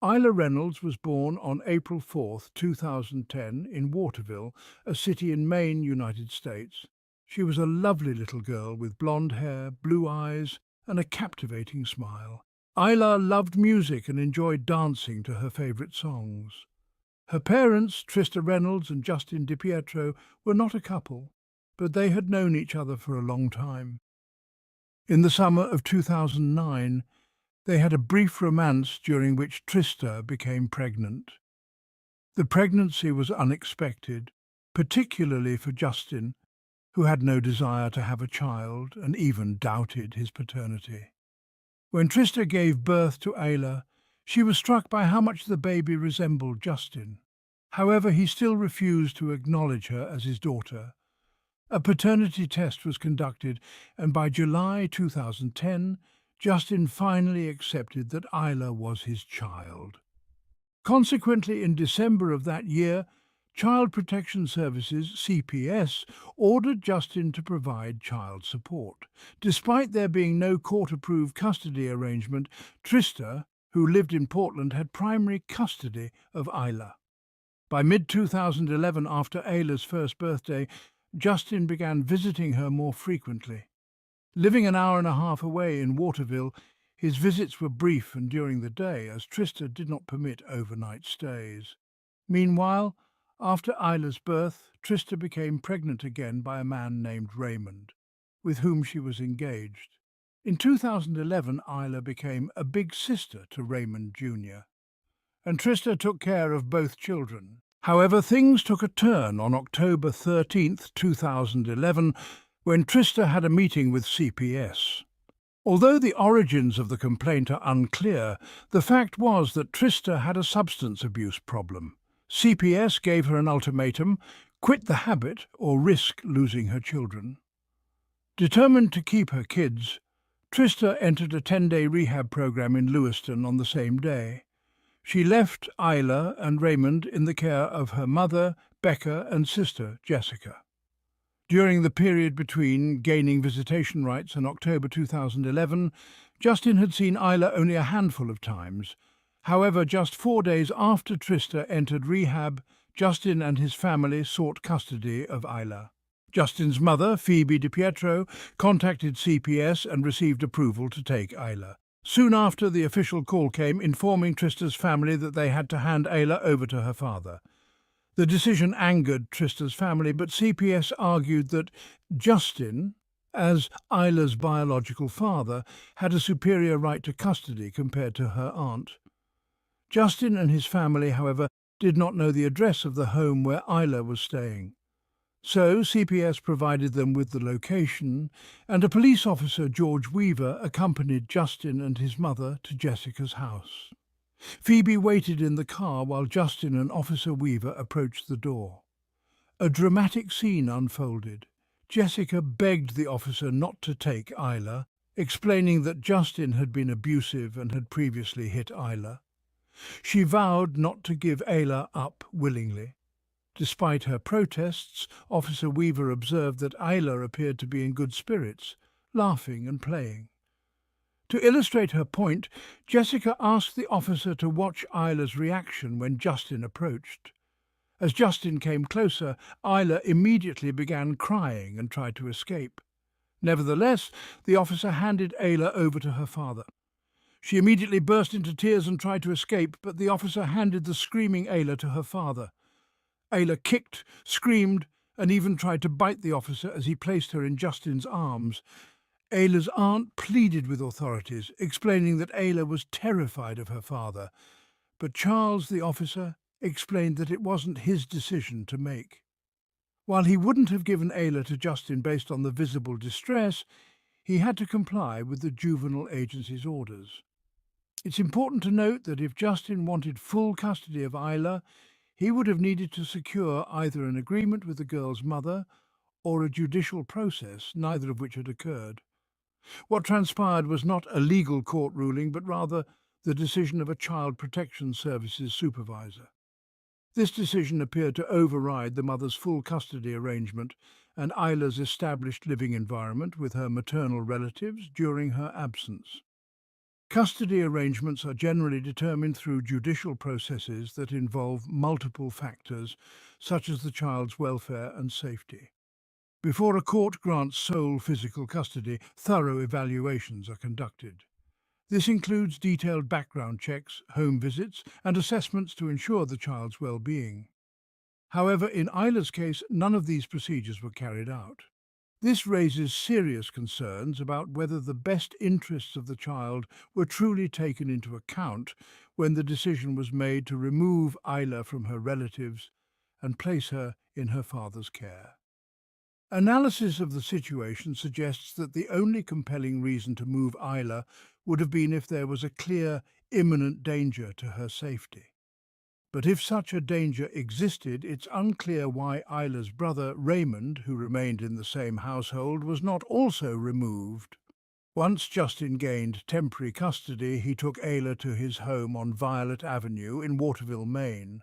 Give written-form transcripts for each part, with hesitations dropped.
Ayla Reynolds was born on April 4, 2010, in Waterville, a city in Maine, United States. She was a lovely little girl with blonde hair, blue eyes, and a captivating smile. Ayla loved music and enjoyed dancing to her favourite songs. Her parents, Trista Reynolds and Justin DiPietro, were not a couple, but they had known each other for a long time. In the summer of 2009, they had a brief romance during which Trista became pregnant. The pregnancy was unexpected, particularly for Justin, who had no desire to have a child and even doubted his paternity. When Trista gave birth to Ayla, she was struck by how much the baby resembled Justin. However, he still refused to acknowledge her as his daughter. A paternity test was conducted, and by July 2010, Justin finally accepted that Ayla was his child. Consequently, in December of that year, Child Protection Services, CPS, ordered Justin to provide child support. Despite there being no court-approved custody arrangement, Trista, who lived in Portland, had primary custody of Ayla. By mid-2011, after Ayla's first birthday, Justin began visiting her more frequently. Living an hour and a half away in Waterville, his visits were brief and during the day, as Trista did not permit overnight stays. Meanwhile, after Ayla's birth, Trista became pregnant again by a man named Raymond, with whom she was engaged. In 2011, Ayla became a big sister to Raymond Jr., and Trista took care of both children. However, things took a turn on October 13, 2011, when Trista had a meeting with CPS. Although the origins of the complaint are unclear, the fact was that Trista had a substance abuse problem. CPS gave her an ultimatum: quit the habit or risk losing her children. Determined to keep her kids, Trista entered a 10-day rehab program in Lewiston on the same day. She left Ayla and Raymond in the care of her mother, Becca, and sister, Jessica. During the period between gaining visitation rights and October 2011, Justin had seen Ayla only a handful of times. However, just 4 days after Trista entered rehab, Justin and his family sought custody of Ayla. Justin's mother, Phoebe DiPietro, contacted CPS and received approval to take Ayla. Soon after, the official call came informing Trista's family that they had to hand Ayla over to her father. The decision angered Trista's family, but CPS argued that Justin, as Ayla's biological father, had a superior right to custody compared to her aunt. Justin and his family, however, did not know the address of the home where Ayla was staying. So CPS provided them with the location, and a police officer, George Weaver, accompanied Justin and his mother to Jessica's house. Phoebe waited in the car while Justin and Officer Weaver approached the door. A dramatic scene unfolded. Jessica begged the officer not to take Ayla, explaining that Justin had been abusive and had previously hit Ayla. She vowed not to give Ayla up willingly. Despite her protests, Officer Weaver observed that Ayla appeared to be in good spirits, laughing and playing. To illustrate her point, Jessica asked the officer to watch Ayla's reaction when Justin approached. As Justin came closer, Ayla immediately began crying and tried to escape. Nevertheless, the officer handed Ayla over to her father. She immediately burst into tears and tried to escape, but the officer handed the screaming Ayla to her father. Ayla kicked, screamed, and even tried to bite the officer as he placed her in Justin's arms. Ayla's aunt pleaded with authorities, explaining that Ayla was terrified of her father, but Charles, the officer, explained that it wasn't his decision to make. While he wouldn't have given Ayla to Justin based on the visible distress, he had to comply with the juvenile agency's orders. It's important to note that if Justin wanted full custody of Ayla, he would have needed to secure either an agreement with the girl's mother or a judicial process, neither of which had occurred. What transpired was not a legal court ruling, but rather the decision of a Child Protection Services supervisor. This decision appeared to override the mother's full custody arrangement and Ayla's established living environment with her maternal relatives during her absence. Custody arrangements are generally determined through judicial processes that involve multiple factors, such as the child's welfare and safety. Before a court grants sole physical custody, thorough evaluations are conducted. This includes detailed background checks, home visits, and assessments to ensure the child's well-being. However, in Ayla's case, none of these procedures were carried out. This raises serious concerns about whether the best interests of the child were truly taken into account when the decision was made to remove Ayla from her relatives and place her in her father's care. Analysis of the situation suggests that the only compelling reason to move Ayla would have been if there was a clear, imminent danger to her safety. But if such a danger existed, it's unclear why Ayla's brother, Raymond, who remained in the same household, was not also removed. Once Justin gained temporary custody, he took Ayla to his home on Violet Avenue in Waterville, Maine.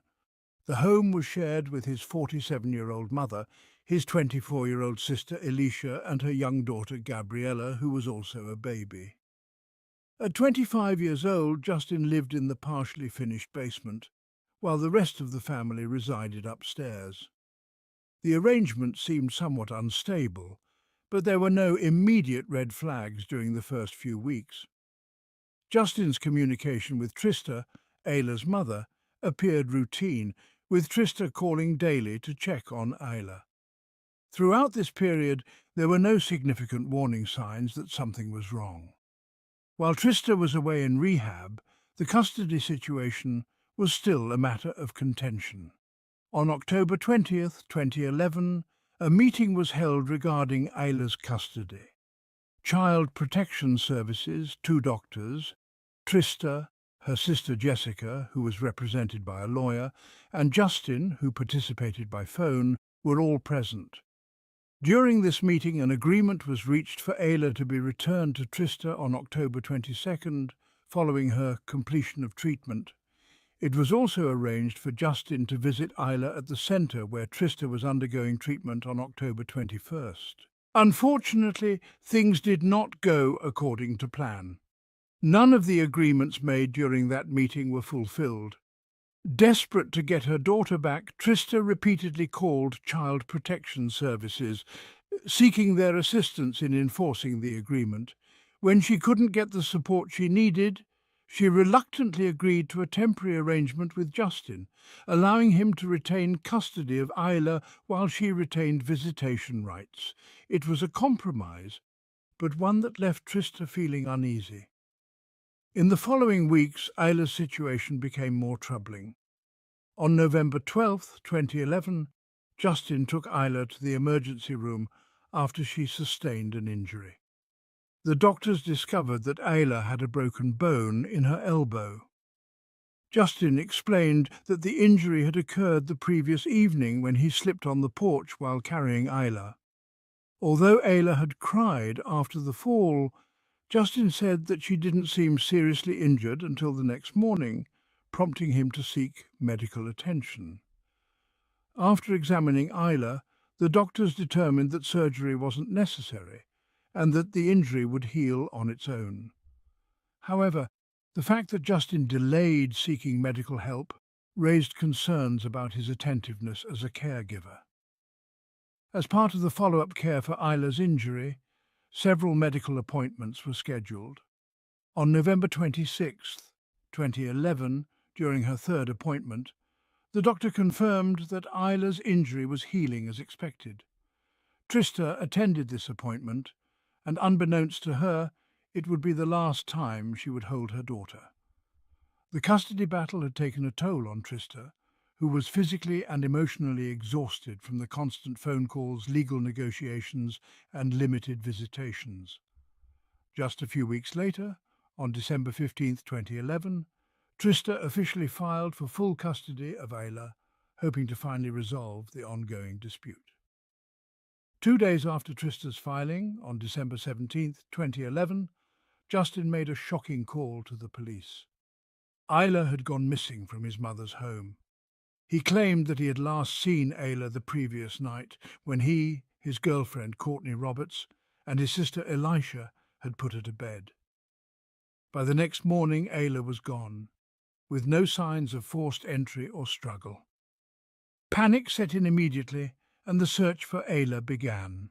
The home was shared with his 47-year-old mother, his 24-year-old sister Alicia, and her young daughter Gabriella, who was also a baby. At 25 years old, Justin lived in the partially finished basement, while the rest of the family resided upstairs. The arrangement seemed somewhat unstable, but there were no immediate red flags during the first few weeks. Justin's communication with Trista, Ayla's mother, appeared routine, with Trista calling daily to check on Ayla. Throughout this period, there were no significant warning signs that something was wrong. While Trista was away in rehab, the custody situation was still a matter of contention. On October 20th, 2011, a meeting was held regarding Ayla's custody. Child Protection Services, two doctors, Trista, her sister Jessica, who was represented by a lawyer, and Justin, who participated by phone, were all present. During this meeting, an agreement was reached for Ayla to be returned to Trista on October 22nd, following her completion of treatment. It was also arranged for Justin to visit Ayla at the centre where Trista was undergoing treatment on October 21st. Unfortunately, things did not go according to plan. None of the agreements made during that meeting were fulfilled. Desperate to get her daughter back, Trista repeatedly called Child Protection Services, seeking their assistance in enforcing the agreement. When she couldn't get the support she needed, she reluctantly agreed to a temporary arrangement with Justin, allowing him to retain custody of Ayla while she retained visitation rights. It was a compromise, but one that left Trista feeling uneasy. In the following weeks, Ayla's situation became more troubling. On November 12, 2011, Justin took Ayla to the emergency room after she sustained an injury. The doctors discovered that Ayla had a broken bone in her elbow. Justin explained that the injury had occurred the previous evening when he slipped on the porch while carrying Ayla. Although Ayla had cried after the fall, Justin said that she didn't seem seriously injured until the next morning, prompting him to seek medical attention. After examining Ayla, the doctors determined that surgery wasn't necessary and that the injury would heal on its own. However, the fact that Justin delayed seeking medical help raised concerns about his attentiveness as a caregiver. As part of the follow-up care for Ayla's injury, several medical appointments were scheduled. On November 26, 2011, during her third appointment, the doctor confirmed that Ayla's injury was healing as expected. Trista attended this appointment, and unbeknownst to her, it would be the last time she would hold her daughter. The custody battle had taken a toll on Trista, who was physically and emotionally exhausted from the constant phone calls, legal negotiations, and limited visitations. Just a few weeks later, on December 15, 2011, Trista officially filed for full custody of Ayla, hoping to finally resolve the ongoing dispute. 2 days after Trista's filing, on December 17, 2011, Justin made a shocking call to the police. Ayla had gone missing from his mother's home. He claimed that he had last seen Ayla the previous night when he, his girlfriend Courtney Roberts, and his sister Elisha had put her to bed. By the next morning, Ayla was gone, with no signs of forced entry or struggle. Panic set in immediately, and the search for Ayla began.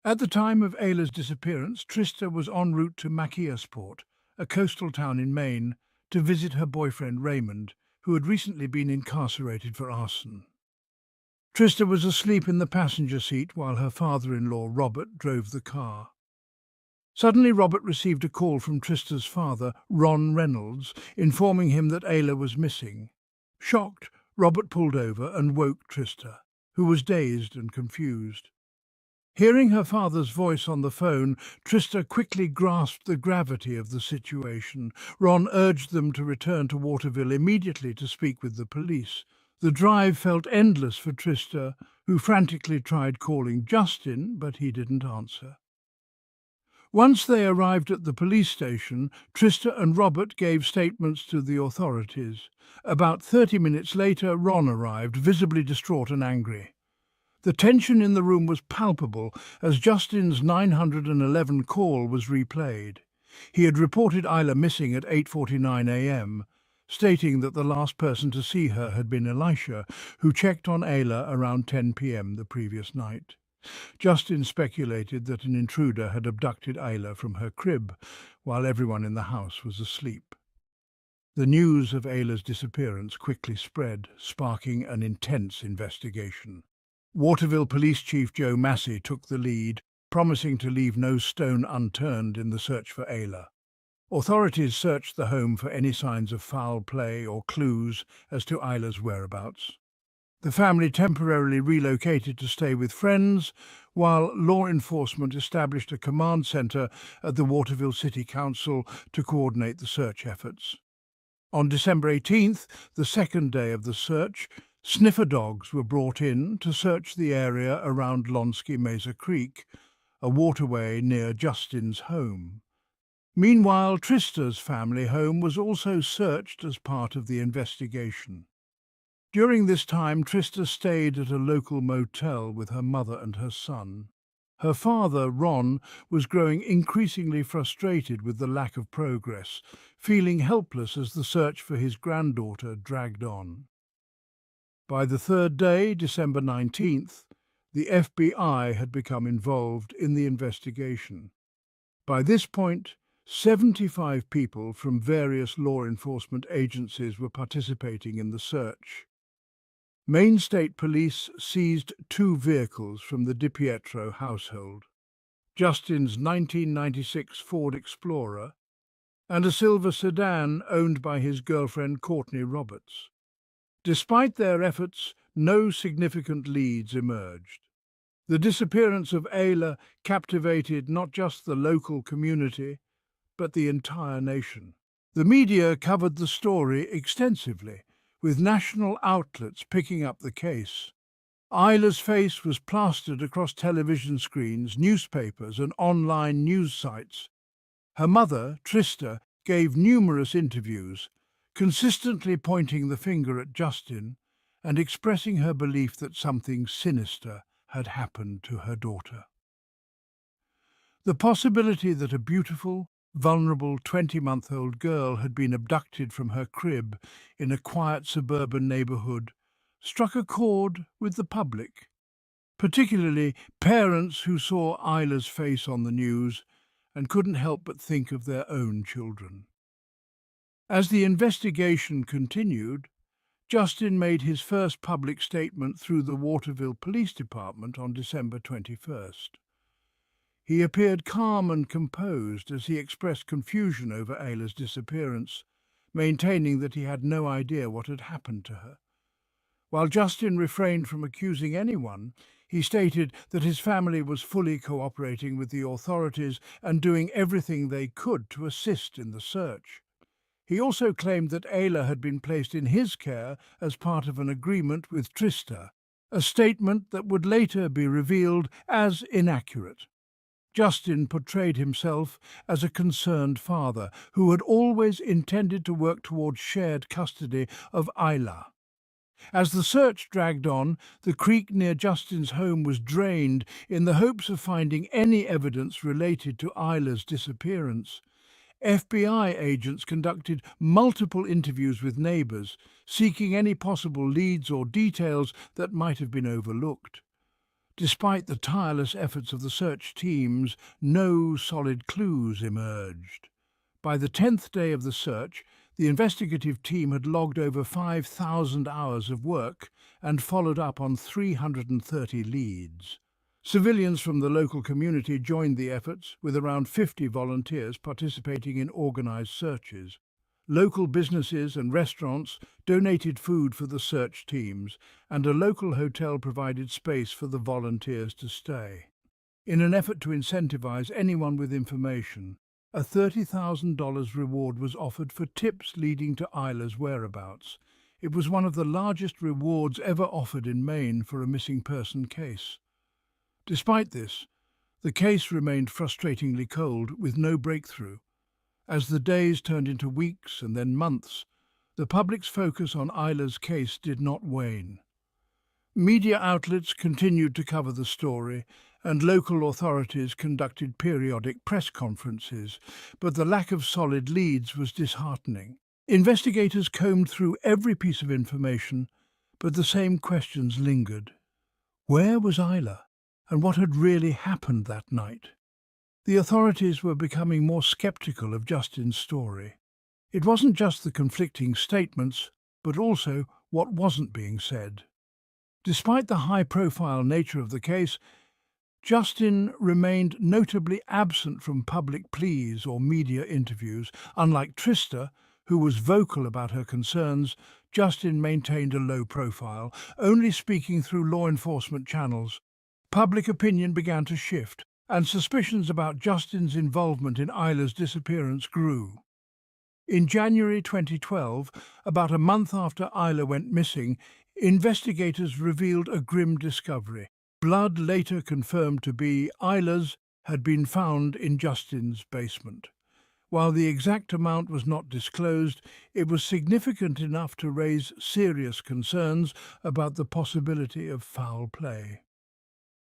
At the time of Ayla's disappearance, Trista was en route to Machiasport, a coastal town in Maine, to visit her boyfriend Raymond, who had recently been incarcerated for arson. Trista was asleep in the passenger seat while her father-in-law Robert drove the car. Suddenly Robert received a call from Trista's father, Ron Reynolds, informing him that Ayla was missing. Shocked, Robert pulled over and woke Trista, who was dazed and confused. Hearing her father's voice on the phone, Trista quickly grasped the gravity of the situation. Ron urged them to return to Waterville immediately to speak with the police. The drive felt endless for Trista, who frantically tried calling Justin, but he didn't answer. Once they arrived at the police station, Trista and Robert gave statements to the authorities. About 30 minutes later, Ron arrived, visibly distraught and angry. The tension in the room was palpable as Justin's 911 call was replayed. He had reported Ayla missing at 8:49 a.m., stating that the last person to see her had been Elisha, who checked on Ayla around 10 p.m. the previous night. Justin speculated that an intruder had abducted Ayla from her crib while everyone in the house was asleep. The news of Ayla's disappearance quickly spread, sparking an intense investigation. Waterville Police Chief Joe Massey took the lead, promising to leave no stone unturned in the search for Ayla. Authorities searched the home for any signs of foul play or clues as to Ayla's whereabouts. The family temporarily relocated to stay with friends, while law enforcement established a command centre at the Waterville City Council to coordinate the search efforts. On December 18th, the second day of the search, sniffer dogs were brought in to search the area around Lonsky Mesa Creek, a waterway near Justin's home. Meanwhile, Trista's family home was also searched as part of the investigation. During this time, Trista stayed at a local motel with her mother and her son. Her father, Ron, was growing increasingly frustrated with the lack of progress, feeling helpless as the search for his granddaughter dragged on. By the third day, December 19th, the FBI had become involved in the investigation. By this point, 75 people from various law enforcement agencies were participating in the search. Maine State Police seized 2 vehicles from the DiPietro household, Justin's 1996 Ford Explorer and a silver sedan owned by his girlfriend Courtney Roberts. Despite their efforts, no significant leads emerged. The disappearance of Ayla captivated not just the local community, but the entire nation. The media covered the story extensively, with national outlets picking up the case. Ayla's face was plastered across television screens, newspapers, and online news sites. Her mother, Trista, gave numerous interviews, consistently pointing the finger at Justin and expressing her belief that something sinister had happened to her daughter. The possibility that a beautiful, vulnerable 20-month-old girl had been abducted from her crib in a quiet suburban neighborhood struck a chord with the public, particularly parents who saw Ayla's face on the news and couldn't help but think of their own children. As the investigation continued, Justin made his first public statement through the Waterville Police Department on December 21st. He appeared calm and composed as he expressed confusion over Ayla's disappearance, maintaining that he had no idea what had happened to her. While Justin refrained from accusing anyone, he stated that his family was fully cooperating with the authorities and doing everything they could to assist in the search. He also claimed that Ayla had been placed in his care as part of an agreement with Trista, a statement that would later be revealed as inaccurate. Justin portrayed himself as a concerned father who had always intended to work towards shared custody of Ayla. As the search dragged on, the creek near Justin's home was drained in the hopes of finding any evidence related to Ayla's disappearance. FBI agents conducted multiple interviews with neighbours, seeking any possible leads or details that might have been overlooked. Despite the tireless efforts of the search teams, no solid clues emerged. By the 10th day of the search, the investigative team had logged over 5,000 hours of work and followed up on 330 leads. Civilians from the local community joined the efforts, with around 50 volunteers participating in organised searches. Local businesses and restaurants donated food for the search teams, and a local hotel provided space for the volunteers to stay. In an effort to incentivize anyone with information, a $30,000 reward was offered for tips leading to Ayla's whereabouts. It was one of the largest rewards ever offered in Maine for a missing person case. Despite this, the case remained frustratingly cold, with no breakthrough. As the days turned into weeks and then months, the public's focus on Ayla's case did not wane. Media outlets continued to cover the story, and local authorities conducted periodic press conferences, but the lack of solid leads was disheartening. Investigators combed through every piece of information, but the same questions lingered. Where was Ayla, and what had really happened that night? The authorities were becoming more skeptical of Justin's story. It wasn't just the conflicting statements, but also what wasn't being said. Despite the high-profile nature of the case, Justin remained notably absent from public pleas or media interviews. Unlike Trista, who was vocal about her concerns, Justin maintained a low profile, only speaking through law enforcement channels. Public opinion began to shift, and suspicions about Justin's involvement in Ayla's disappearance grew. In January 2012, about a month after Ayla went missing, investigators revealed a grim discovery. Blood, later confirmed to be Ayla's, had been found in Justin's basement. While the exact amount was not disclosed, it was significant enough to raise serious concerns about the possibility of foul play.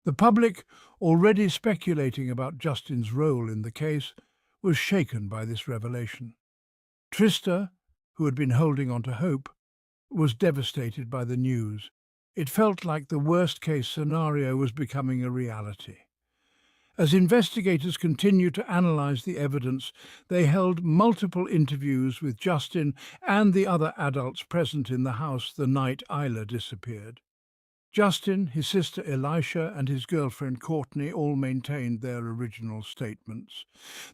The public, already speculating about Justin's role in the case, was shaken by this revelation. Trista, who had been holding on to hope, was devastated by the news. It felt like the worst-case scenario was becoming a reality. As investigators continued to analyze the evidence, they held multiple interviews with Justin and the other adults present in the house the night Ayla disappeared. Justin, his sister Elisha, and his girlfriend Courtney all maintained their original statements.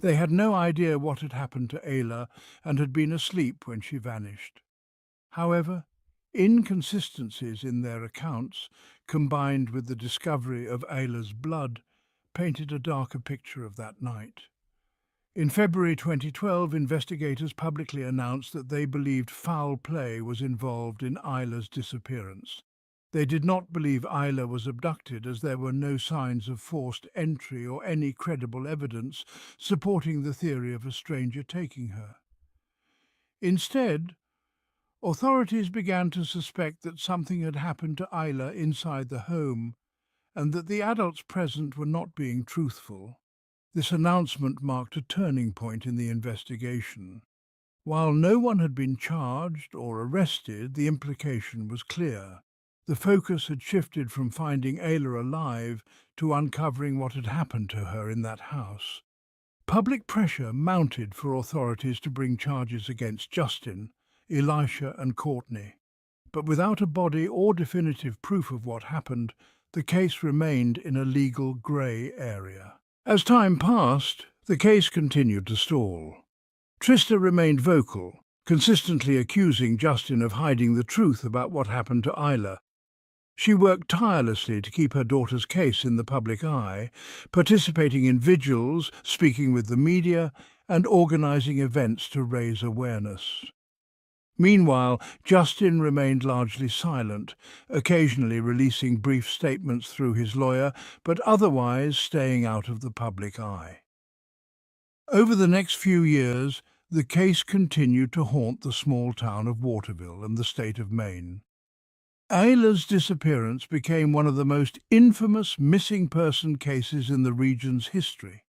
They had no idea what had happened to Ayla and had been asleep when she vanished. However, inconsistencies in their accounts, combined with the discovery of Ayla's blood, painted a darker picture of that night. In February 2012, investigators publicly announced that they believed foul play was involved in Ayla's disappearance. They did not believe Ayla was abducted, as there were no signs of forced entry or any credible evidence supporting the theory of a stranger taking her. Instead, authorities began to suspect that something had happened to Ayla inside the home, and that the adults present were not being truthful. This announcement marked a turning point in the investigation. While no one had been charged or arrested, the implication was clear. The focus had shifted from finding Ayla alive to uncovering what had happened to her in that house. Public pressure mounted for authorities to bring charges against Justin, Elisha and Courtney. But without a body or definitive proof of what happened, the case remained in a legal grey area. As time passed, the case continued to stall. Trista remained vocal, consistently accusing Justin of hiding the truth about what happened to Ayla. She worked tirelessly to keep her daughter's case in the public eye, participating in vigils, speaking with the media, and organising events to raise awareness. Meanwhile, Justin remained largely silent, occasionally releasing brief statements through his lawyer, but otherwise staying out of the public eye. Over the next few years, the case continued to haunt the small town of Waterville and the state of Maine. Ayla's disappearance became one of the most infamous missing person cases in the region's history.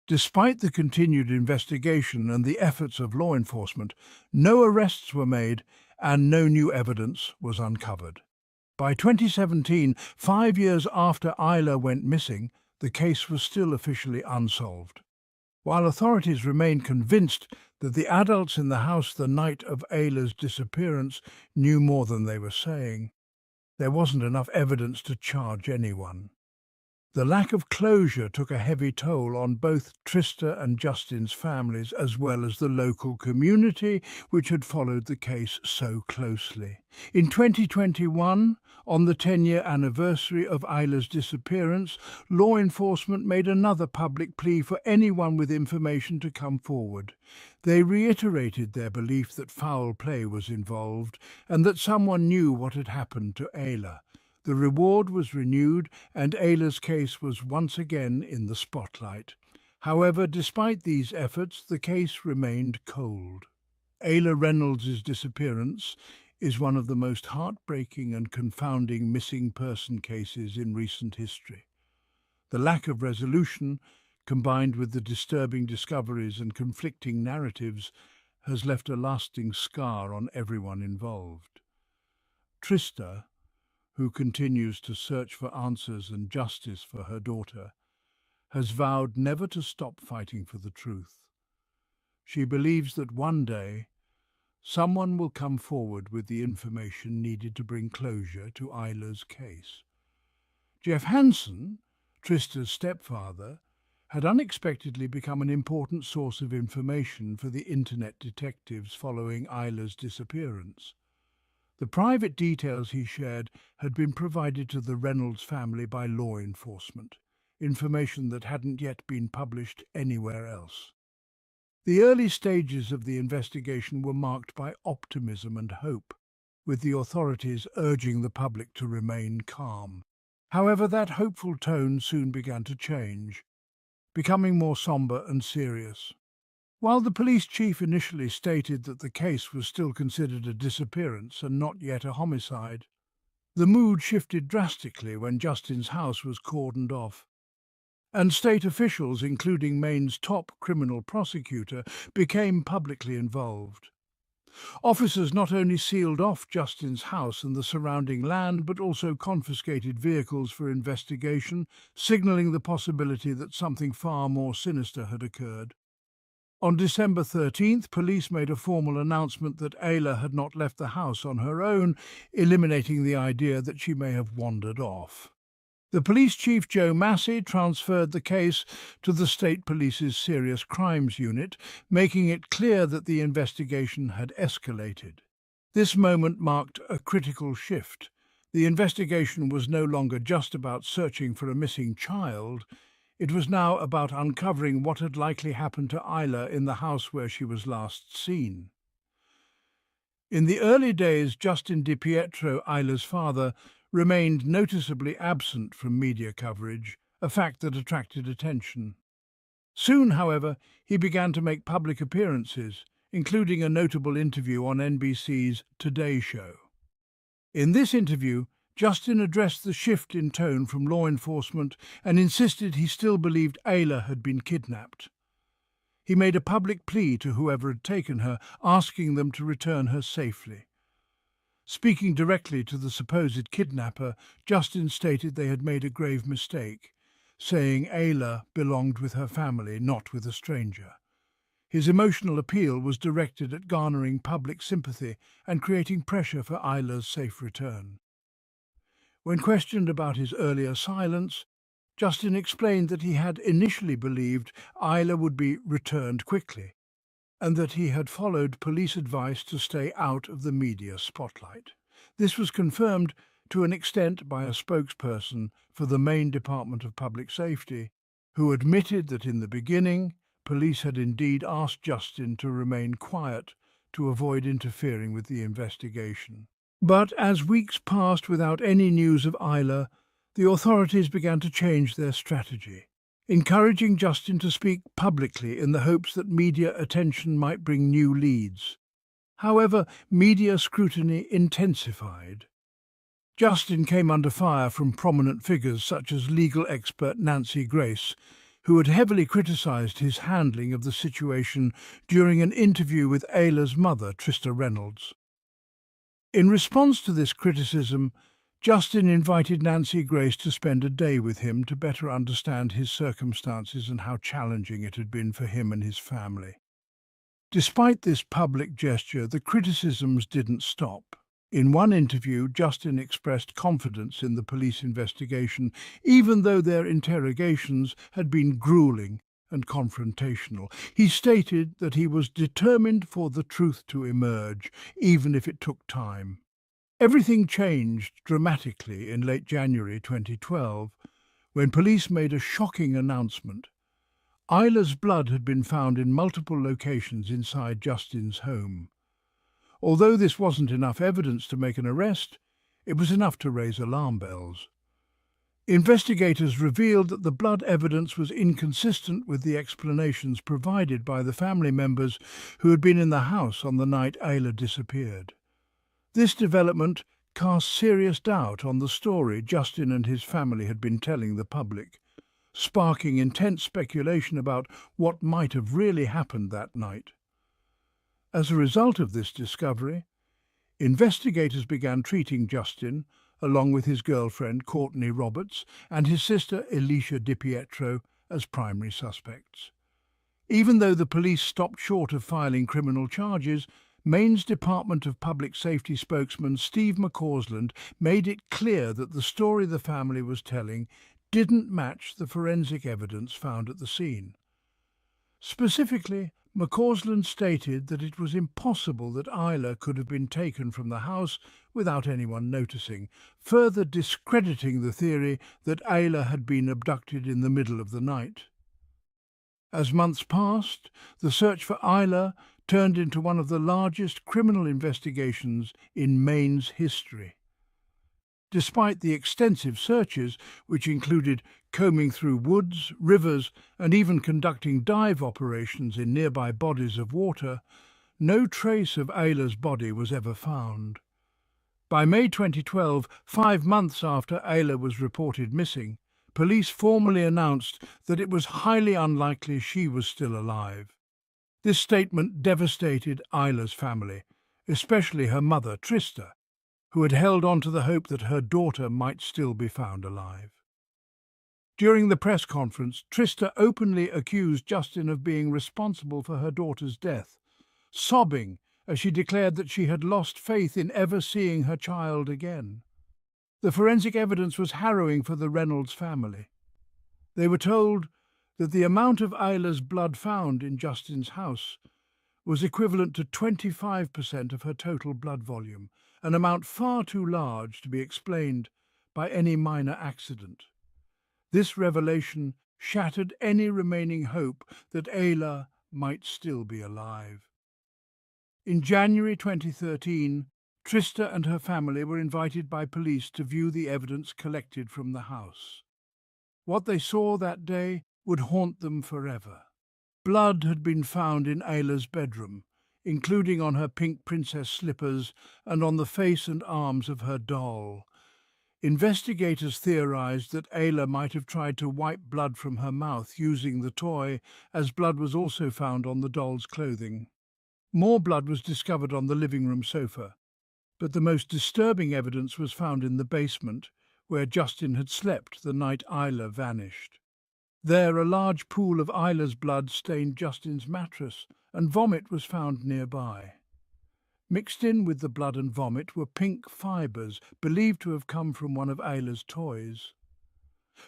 Despite the continued investigation and the efforts of law enforcement, no arrests were made and no new evidence was uncovered. By 2017, 5 years after Ayla went missing, the case was still officially unsolved. While authorities remain convinced that the adults in the house the night of Ayla's disappearance knew more than they were saying, there wasn't enough evidence to charge anyone. The lack of closure took a heavy toll on both Trista and Justin's families, as well as the local community which had followed the case so closely. In 2021, on the 10-year anniversary of Ayla's disappearance, law enforcement made another public plea for anyone with information to come forward. They reiterated their belief that foul play was involved and that someone knew what had happened to Ayla. The reward was renewed and Ayla's case was once again in the spotlight. However, despite these efforts, the case remained cold. Ayla Reynolds' disappearance is one of the most heartbreaking and confounding missing person cases in recent history. The lack of resolution, combined with the disturbing discoveries and conflicting narratives, has left a lasting scar on everyone involved. Trista, who continues to search for answers and justice for her daughter, has vowed never to stop fighting for the truth. She believes that one day, someone will come forward with the information needed to bring closure to Ayla's case. Jeff Hansen, Trista's stepfather, had unexpectedly become an important source of information for the internet detectives following Ayla's disappearance. The private details he shared had been provided to the Reynolds family by law enforcement, information that hadn't yet been published anywhere else. The early stages of the investigation were marked by optimism and hope, with the authorities urging the public to remain calm. However, that hopeful tone soon began to change, becoming more somber and serious. While the police chief initially stated that the case was still considered a disappearance and not yet a homicide, the mood shifted drastically when Justin's house was cordoned off, and state officials, including Maine's top criminal prosecutor, became publicly involved. Officers not only sealed off Justin's house and the surrounding land, but also confiscated vehicles for investigation, signaling the possibility that something far more sinister had occurred. On December 13th, police made a formal announcement that Ayla had not left the house on her own, eliminating the idea that she may have wandered off. The police chief, Joe Massey, transferred the case to the state police's Serious Crimes Unit, making it clear that the investigation had escalated. This moment marked a critical shift. The investigation was no longer just about searching for a missing child. It was now about uncovering what had likely happened to Ayla in the house where she was last seen. In the early days, Justin DiPietro, Ayla's father, remained noticeably absent from media coverage, a fact that attracted attention. Soon, however, he began to make public appearances, including a notable interview on NBC's Today Show. In this interview, Justin addressed the shift in tone from law enforcement and insisted he still believed Ayla had been kidnapped. He made a public plea to whoever had taken her, asking them to return her safely. Speaking directly to the supposed kidnapper, Justin stated they had made a grave mistake, saying Ayla belonged with her family, not with a stranger. His emotional appeal was directed at garnering public sympathy and creating pressure for Ayla's safe return. When questioned about his earlier silence, Justin explained that he had initially believed Ayla would be returned quickly, and that he had followed police advice to stay out of the media spotlight. This was confirmed to an extent by a spokesperson for the Maine Department of Public Safety, who admitted that in the beginning, police had indeed asked Justin to remain quiet to avoid interfering with the investigation. But as weeks passed without any news of Ayla, the authorities began to change their strategy, encouraging Justin to speak publicly in the hopes that media attention might bring new leads. However, media scrutiny intensified. Justin came under fire from prominent figures such as legal expert Nancy Grace, who had heavily criticised his handling of the situation during an interview with Ayla's mother, Ayla Reynolds. In response to this criticism, Justin invited Nancy Grace to spend a day with him to better understand his circumstances and how challenging it had been for him and his family. Despite this public gesture, the criticisms didn't stop. In one interview, Justin expressed confidence in the police investigation, even though their interrogations had been grueling and confrontational. He stated that he was determined for the truth to emerge, even if it took time. Everything changed dramatically in late January 2012, when police made a shocking announcement. Ayla's blood had been found in multiple locations inside Justin's home. Although this wasn't enough evidence to make an arrest, it was enough to raise alarm bells. Investigators revealed that the blood evidence was inconsistent with the explanations provided by the family members who had been in the house on the night Ayla disappeared. This development cast serious doubt on the story Justin and his family had been telling the public, sparking intense speculation about what might have really happened that night. As a result of this discovery, investigators began treating Justin, along with his girlfriend Courtney Roberts and his sister Alicia DiPietro, as primary suspects. Even though the police stopped short of filing criminal charges, Maine's Department of Public Safety spokesman Steve McCausland made it clear that the story the family was telling didn't match the forensic evidence found at the scene. Specifically, McCausland stated that it was impossible that Ayla could have been taken from the house without anyone noticing, further discrediting the theory that Ayla had been abducted in the middle of the night. As months passed, the search for Ayla turned into one of the largest criminal investigations in Maine's history. Despite the extensive searches, which included combing through woods, rivers, and even conducting dive operations in nearby bodies of water, no trace of Ayla's body was ever found. By May 2012, 5 months after Ayla was reported missing, police formally announced that it was highly unlikely she was still alive. This statement devastated Ayla's family, especially her mother, Trista, who had held on to the hope that her daughter might still be found alive. During the press conference, Trista openly accused Justin of being responsible for her daughter's death, sobbing as she declared that she had lost faith in ever seeing her child again. The forensic evidence was harrowing for the Reynolds family. They were told that the amount of Ayla's blood found in Justin's house was equivalent to 25% of her total blood volume, an amount far too large to be explained by any minor accident. This revelation shattered any remaining hope that Ayla might still be alive. In January 2013, Trista and her family were invited by police to view the evidence collected from the house. What they saw that day would haunt them forever. Blood had been found in Ayla's bedroom, including on her pink princess slippers and on the face and arms of her doll. Investigators theorized that Ayla might have tried to wipe blood from her mouth using the toy, as blood was also found on the doll's clothing. More blood was discovered on the living room sofa, but the most disturbing evidence was found in the basement, where Justin had slept the night Ayla vanished. There, a large pool of Ayla's blood stained Justin's mattress, and vomit was found nearby. Mixed in with the blood and vomit were pink fibres believed to have come from one of Ayla's toys.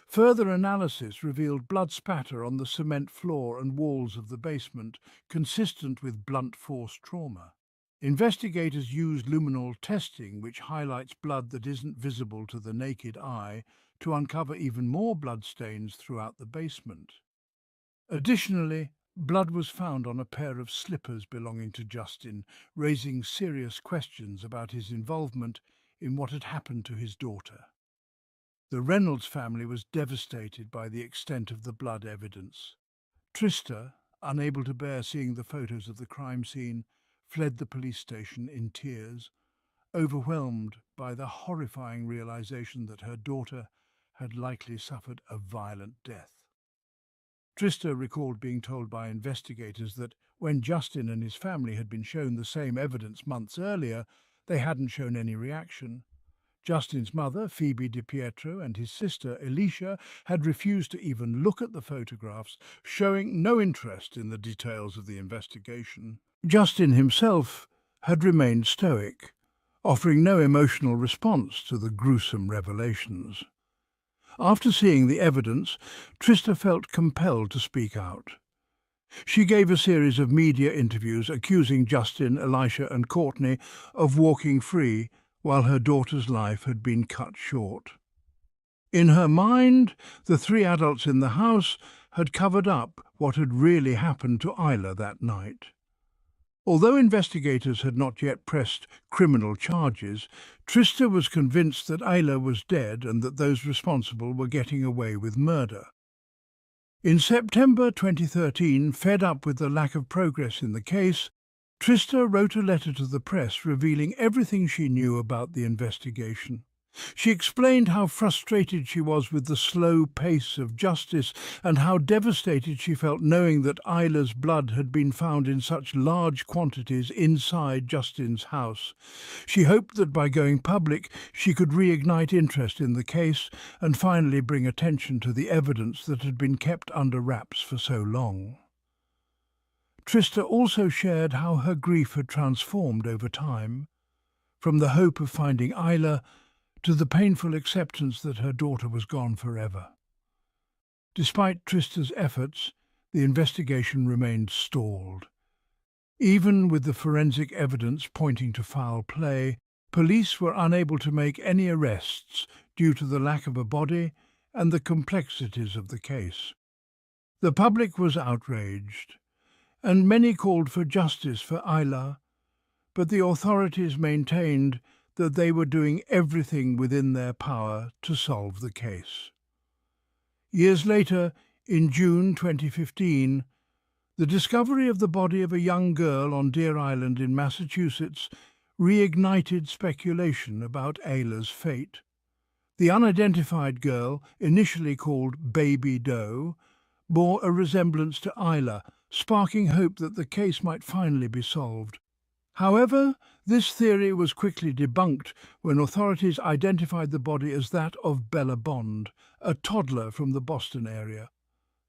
Further analysis revealed blood spatter on the cement floor and walls of the basement, consistent with blunt force trauma. Investigators used luminol testing, which highlights blood that isn't visible to the naked eye, to uncover even more bloodstains throughout the basement. Additionally, blood was found on a pair of slippers belonging to Justin, raising serious questions about his involvement in what had happened to his daughter. The Reynolds family was devastated by the extent of the blood evidence. Trista, unable to bear seeing the photos of the crime scene, fled the police station in tears, overwhelmed by the horrifying realization that her daughter had likely suffered a violent death. Trista recalled being told by investigators that when Justin and his family had been shown the same evidence months earlier, they hadn't shown any reaction. Justin's mother, Phoebe DiPietro, and his sister, Alicia, had refused to even look at the photographs, showing no interest in the details of the investigation. Justin himself had remained stoic, offering no emotional response to the gruesome revelations. After seeing the evidence, Trista felt compelled to speak out. She gave a series of media interviews accusing Justin, Elisha and Courtney of walking free while her daughter's life had been cut short. In her mind, the three adults in the house had covered up what had really happened to Ayla that night. Although investigators had not yet pressed criminal charges, Trista was convinced that Ayla was dead and that those responsible were getting away with murder. In September 2013, fed up with the lack of progress in the case, Trista wrote a letter to the press revealing everything she knew about the investigation. She explained how frustrated she was with the slow pace of justice and how devastated she felt knowing that Ayla's blood had been found in such large quantities inside Justin's house. She hoped that by going public she could reignite interest in the case and finally bring attention to the evidence that had been kept under wraps for so long. Trista also shared how her grief had transformed over time, from the hope of finding Ayla to the painful acceptance that her daughter was gone forever. Despite Trista's efforts, the investigation remained stalled. Even with the forensic evidence pointing to foul play, police were unable to make any arrests due to the lack of a body and the complexities of the case. The public was outraged, and many called for justice for Ayla, but the authorities maintained that they were doing everything within their power to solve the case. Years later, in June 2015, the discovery of the body of a young girl on Deer Island in Massachusetts reignited speculation about Ayla's fate. The unidentified girl, initially called Baby Doe, bore a resemblance to Ayla, sparking hope that the case might finally be solved. However, this theory was quickly debunked when authorities identified the body as that of Bella Bond, a toddler from the Boston area.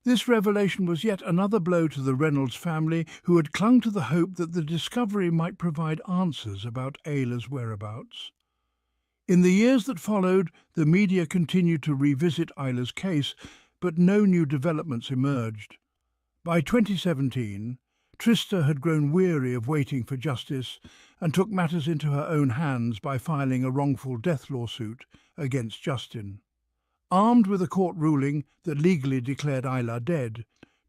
This revelation was yet another blow to the Reynolds family, who had clung to the hope that the discovery might provide answers about Ayla's whereabouts. In the years that followed, the media continued to revisit Ayla's case, but no new developments emerged. By 2017, Trista had grown weary of waiting for justice and took matters into her own hands by filing a wrongful death lawsuit against Justin. Armed with a court ruling that legally declared Ayla dead,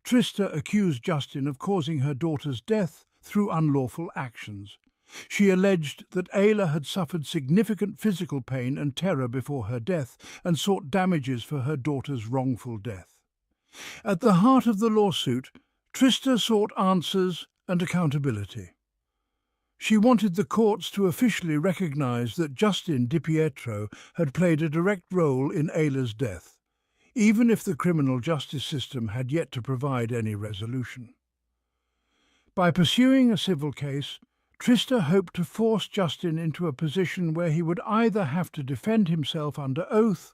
Trista accused Justin of causing her daughter's death through unlawful actions. She alleged that Ayla had suffered significant physical pain and terror before her death and sought damages for her daughter's wrongful death. At the heart of the lawsuit, Trista sought answers and accountability. She wanted the courts to officially recognize that Justin DiPietro had played a direct role in Ayla's death, even if the criminal justice system had yet to provide any resolution. By pursuing a civil case, Trista hoped to force Justin into a position where he would either have to defend himself under oath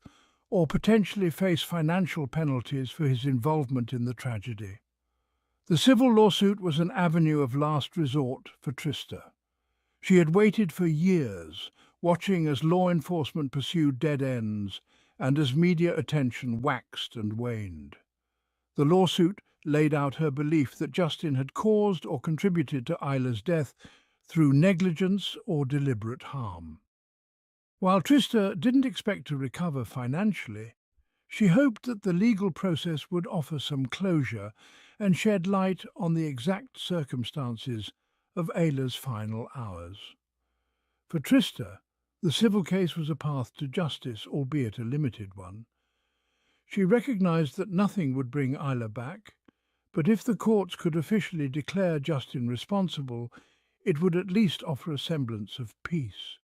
or potentially face financial penalties for his involvement in the tragedy. The civil lawsuit was an avenue of last resort for Trista. She had waited for years, watching as law enforcement pursued dead ends and as media attention waxed and waned. The lawsuit laid out her belief that Justin had caused or contributed to Ayla's death through negligence or deliberate harm. While Trista didn't expect to recover financially, she hoped that the legal process would offer some closure and shed light on the exact circumstances of Ayla's final hours. For Trista, the civil case was a path to justice, albeit a limited one. She recognized that nothing would bring Ayla back, but if the courts could officially declare Justin responsible, it would at least offer a semblance of peace.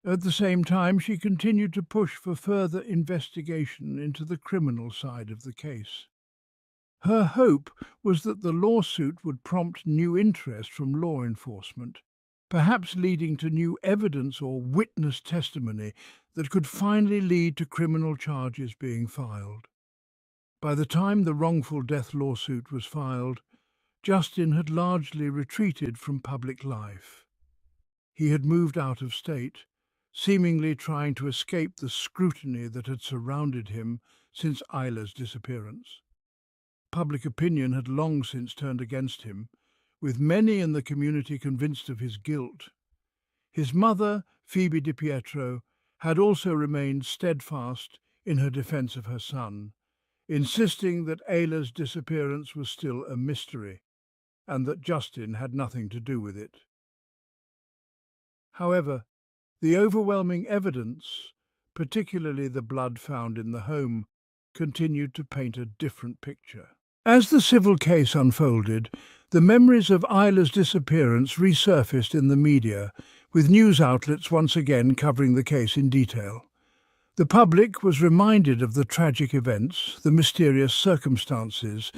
At the same time, she continued to push for further investigation into the criminal side of the case. Her hope was that the lawsuit would prompt new interest from law enforcement, perhaps leading to new evidence or witness testimony that could finally lead to criminal charges being filed. By the time the wrongful death lawsuit was filed, Justin had largely retreated from public life. He had moved out of state, seemingly trying to escape the scrutiny that had surrounded him since Ayla's disappearance. Public opinion had long since turned against him, with many in the community convinced of his guilt. His mother, Phoebe DiPietro, had also remained steadfast in her defense of her son, insisting that Ayla's disappearance was still a mystery and that Justin had nothing to do with it. However, the overwhelming evidence, particularly the blood found in the home, continued to paint a different picture. As the civil case unfolded, the memories of Ayla's disappearance resurfaced in the media, with news outlets once again covering the case in detail. The public was reminded of the tragic events, the mysterious circumstances,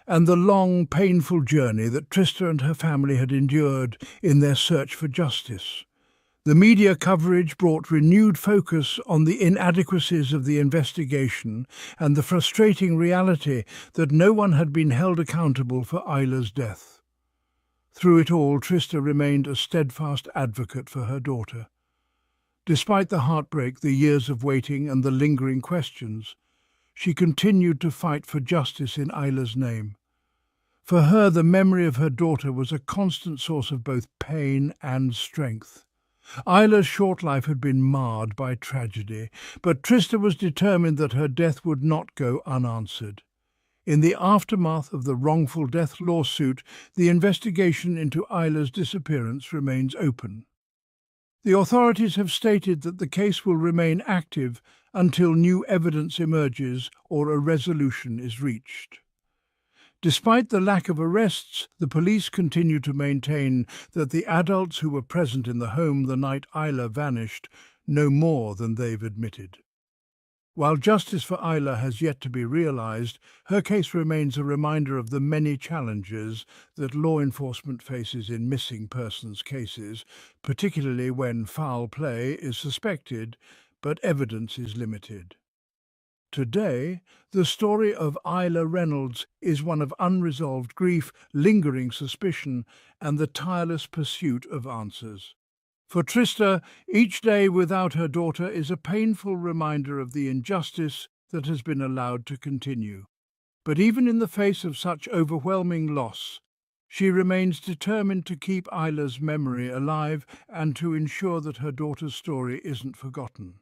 and the long, painful journey that Trista and her family had endured in their search for justice. The media coverage brought renewed focus on the inadequacies of the investigation and the frustrating reality that no one had been held accountable for Ayla's death. Through it all, Trista remained a steadfast advocate for her daughter. Despite the heartbreak, the years of waiting, and the lingering questions, she continued to fight for justice in Ayla's name. For her, the memory of her daughter was a constant source of both pain and strength. Ayla's short life had been marred by tragedy, but Trista was determined that her death would not go unanswered. In the aftermath of the wrongful death lawsuit, the investigation into Ayla's disappearance remains open. The authorities have stated that the case will remain active until new evidence emerges or a resolution is reached. Despite the lack of arrests, the police continue to maintain that the adults who were present in the home the night Ayla vanished know more than they've admitted. While justice for Ayla has yet to be realized, her case remains a reminder of the many challenges that law enforcement faces in missing persons cases, particularly when foul play is suspected but evidence is limited. Today, the story of Ayla Reynolds is one of unresolved grief, lingering suspicion, and the tireless pursuit of answers. For Trista, each day without her daughter is a painful reminder of the injustice that has been allowed to continue. But even in the face of such overwhelming loss, she remains determined to keep Ayla's memory alive and to ensure that her daughter's story isn't forgotten.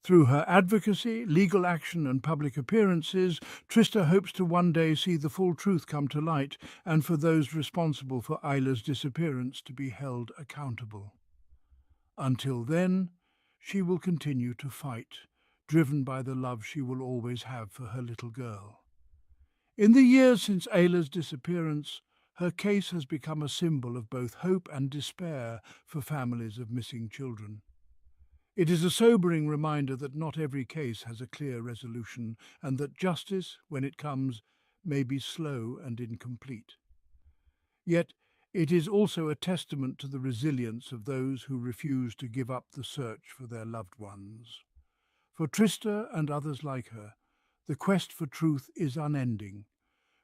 Through her advocacy, legal action and public appearances, Trista hopes to one day see the full truth come to light and for those responsible for Ayla's disappearance to be held accountable. Until then, she will continue to fight, driven by the love she will always have for her little girl. In the years since Ayla's disappearance, her case has become a symbol of both hope and despair for families of missing children. It is a sobering reminder that not every case has a clear resolution and that justice, when it comes, may be slow and incomplete. Yet, it is also a testament to the resilience of those who refuse to give up the search for their loved ones. For Trista and others like her, the quest for truth is unending,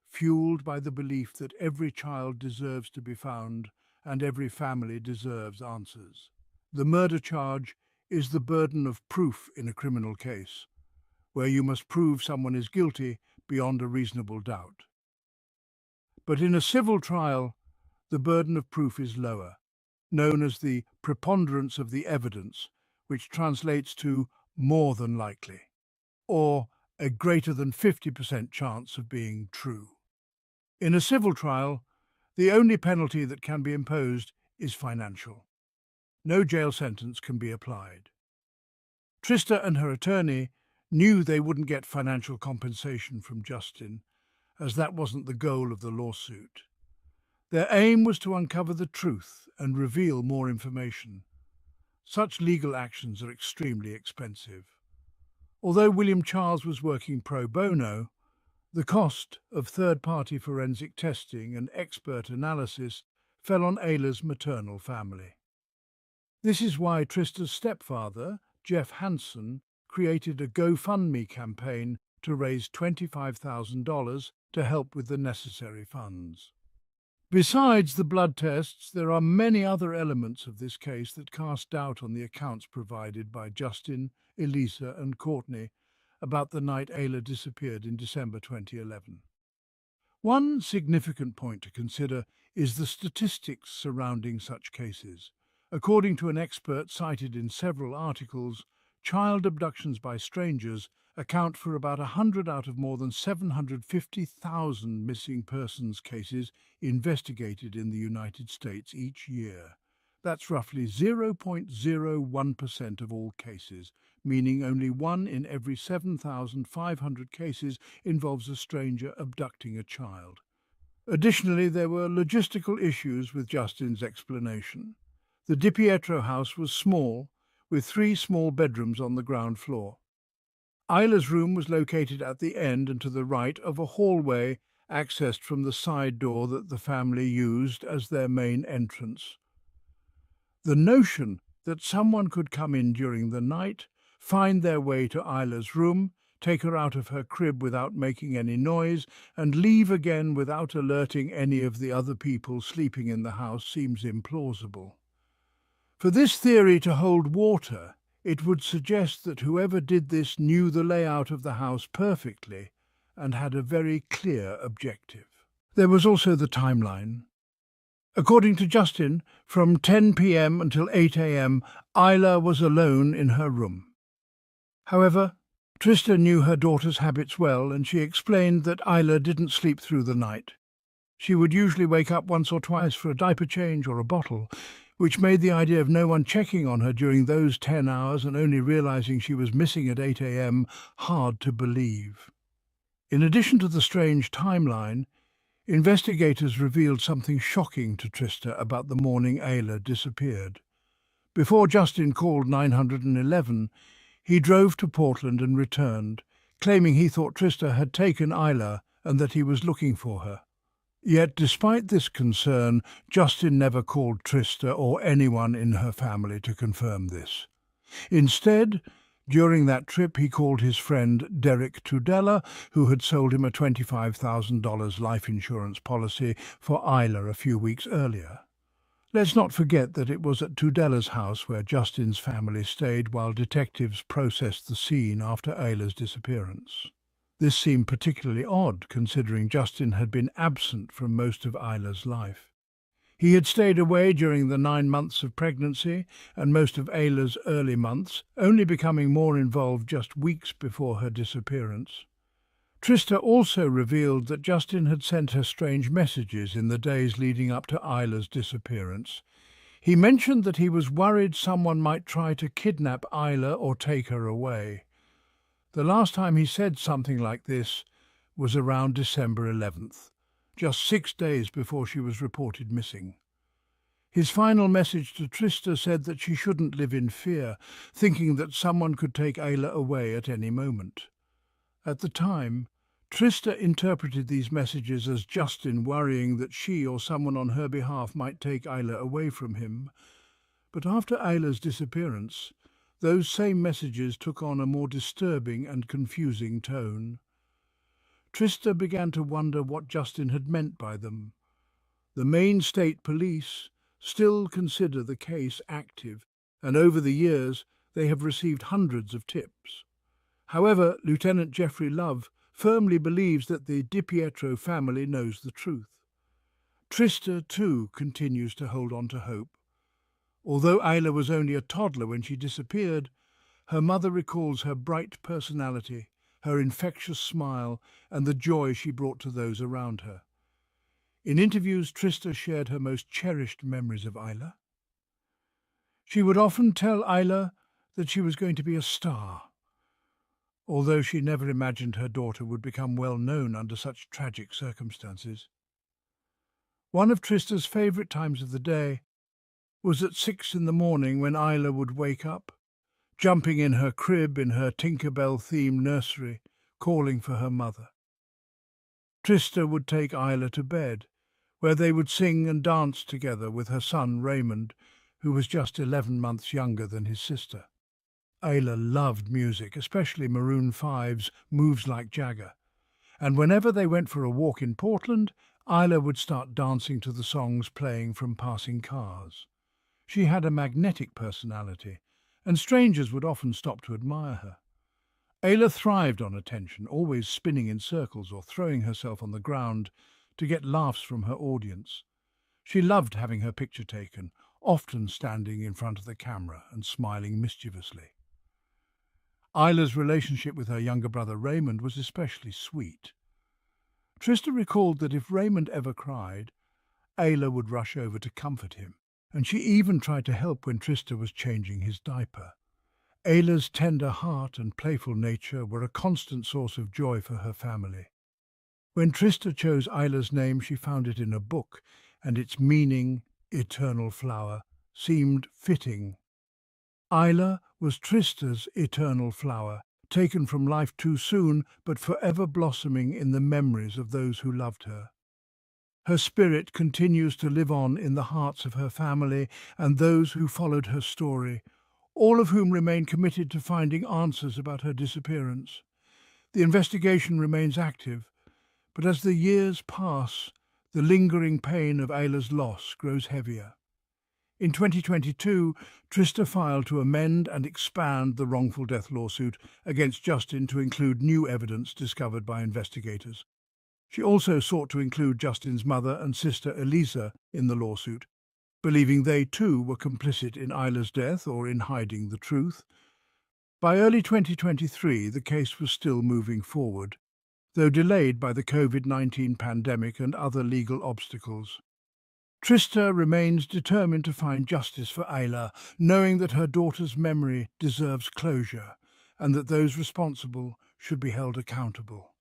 fueled by the belief that every child deserves to be found and every family deserves answers. The murder charge is the burden of proof in a criminal case, where you must prove someone is guilty beyond a reasonable doubt. But in a civil trial, the burden of proof is lower, known as the preponderance of the evidence, which translates to more than likely, or a greater than 50% chance of being true. In a civil trial, the only penalty that can be imposed is financial. No jail sentence can be applied. Trista and her attorney knew they wouldn't get financial compensation from Justin, as that wasn't the goal of the lawsuit. Their aim was to uncover the truth and reveal more information. Such legal actions are extremely expensive. Although William Charles was working pro bono, The cost of third-party forensic testing and expert analysis fell on Ayla's maternal family. This is why Trista's stepfather, Jeff Hansen, created a GoFundMe campaign to raise $25,000 to help with the necessary funds. Besides the blood tests, there are many other elements of this case that cast doubt on the accounts provided by Justin, Elisa, and Courtney about the night Ayla disappeared in December 2011. One significant point to consider is the statistics surrounding such cases. According to an expert cited in several articles, child abductions by strangers account for about 100 out of more than 750,000 missing persons cases investigated in the United States each year. That's roughly 0.01% of all cases, meaning only 1 in every 7,500 cases involves a stranger abducting a child. Additionally, there were logistical issues with Justin's explanation. The DiPietro house was small, with 3 small bedrooms on the ground floor. Ayla's room was located at the end and to the right of a hallway accessed from the side door that the family used as their main entrance. The notion that someone could come in during the night, find their way to Ayla's room, take her out of her crib without making any noise, and leave again without alerting any of the other people sleeping in the house seems implausible. For this theory to hold water, it would suggest that whoever did this knew the layout of the house perfectly and had a very clear objective. There was also the timeline. According to Justin, from 10 p.m. until 8 a.m., Ayla was alone in her room. However, Trista knew her daughter's habits well, and she explained that Ayla didn't sleep through the night. She would usually wake up once or twice for a diaper change or a bottle, which made the idea of no one checking on her during those 10 hours and only realizing she was missing at 8 a.m. hard to believe. In addition to the strange timeline, investigators revealed something shocking to Trista about the morning Ayla disappeared. Before Justin called 911, he drove to Portland and returned, claiming he thought Trista had taken Ayla and that he was looking for her. Yet, despite this concern, Justin never called Trista or anyone in her family to confirm this. Instead, during that trip, he called his friend Derek Tudela, who had sold him a $25,000 life insurance policy for Ayla a few weeks earlier. Let's not forget that it was at Tudela's house where Justin's family stayed while detectives processed the scene after Ayla's disappearance. This seemed particularly odd, considering Justin had been absent from most of Ayla's life. He had stayed away during the 9 months of pregnancy and most of Ayla's early months, only becoming more involved just weeks before her disappearance. Trista also revealed that Justin had sent her strange messages in the days leading up to Ayla's disappearance. He mentioned that he was worried someone might try to kidnap Ayla or take her away. The last time he said something like this was around December 11th, just 6 days before she was reported missing. His final message to Trista said that she shouldn't live in fear, thinking that someone could take Ayla away at any moment. At the time, Trista interpreted these messages as Justin worrying that she or someone on her behalf might take Ayla away from him. But after Ayla's disappearance, those same messages took on a more disturbing and confusing tone. Trista began to wonder what Justin had meant by them. The Maine State Police still consider the case active, and over the years they have received hundreds of tips. However, Lieutenant Jeffrey Love firmly believes that the DiPietro family knows the truth. Trista, too, continues to hold on to hope. Although Ayla was only a toddler when she disappeared, her mother recalls her bright personality, her infectious smile, and the joy she brought to those around her. In interviews, Trista shared her most cherished memories of Ayla. She would often tell Ayla that she was going to be a star, although she never imagined her daughter would become well known under such tragic circumstances. One of Trista's favourite times of the day was at 6 in the morning when Ayla would wake up, jumping in her crib in her Tinkerbell-themed nursery, calling for her mother. Trista would take Ayla to bed, where they would sing and dance together with her son Raymond, who was just 11 months younger than his sister. Ayla loved music, especially Maroon 5's Moves Like Jagger, and whenever they went for a walk in Portland, Ayla would start dancing to the songs playing from passing cars. She had a magnetic personality, and strangers would often stop to admire her. Ayla thrived on attention, always spinning in circles or throwing herself on the ground to get laughs from her audience. She loved having her picture taken, often standing in front of the camera and smiling mischievously. Ayla's relationship with her younger brother Raymond was especially sweet. Trista recalled that if Raymond ever cried, Ayla would rush over to comfort him, and she even tried to help when Trista was changing his diaper. Ayla's tender heart and playful nature were a constant source of joy for her family. When Trista chose Ayla's name, she found it in a book, and its meaning, eternal flower, seemed fitting. Ayla was Trista's eternal flower, taken from life too soon, but forever blossoming in the memories of those who loved her. Her spirit continues to live on in the hearts of her family and those who followed her story, all of whom remain committed to finding answers about her disappearance. The investigation remains active, but as the years pass, the lingering pain of Ayla's loss grows heavier. In 2022, Trista filed to amend and expand the wrongful death lawsuit against Justin to include new evidence discovered by investigators. She also sought to include Justin's mother and sister Elisa in the lawsuit, believing they too were complicit in Ayla's death or in hiding the truth. By early 2023, the case was still moving forward, though delayed by the COVID-19 pandemic and other legal obstacles. Trista remains determined to find justice for Ayla, knowing that her daughter's memory deserves closure and that those responsible should be held accountable.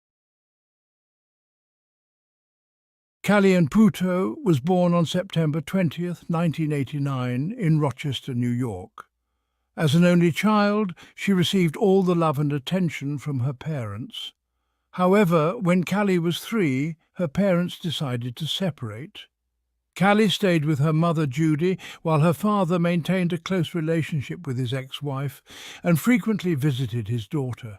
Callie Puto was born on September 20th, 1989, in Rochester, New York. As an only child, she received all the love and attention from her parents. However, when Callie was 3, her parents decided to separate. Callie stayed with her mother Judy, while her father maintained a close relationship with his ex-wife and frequently visited his daughter.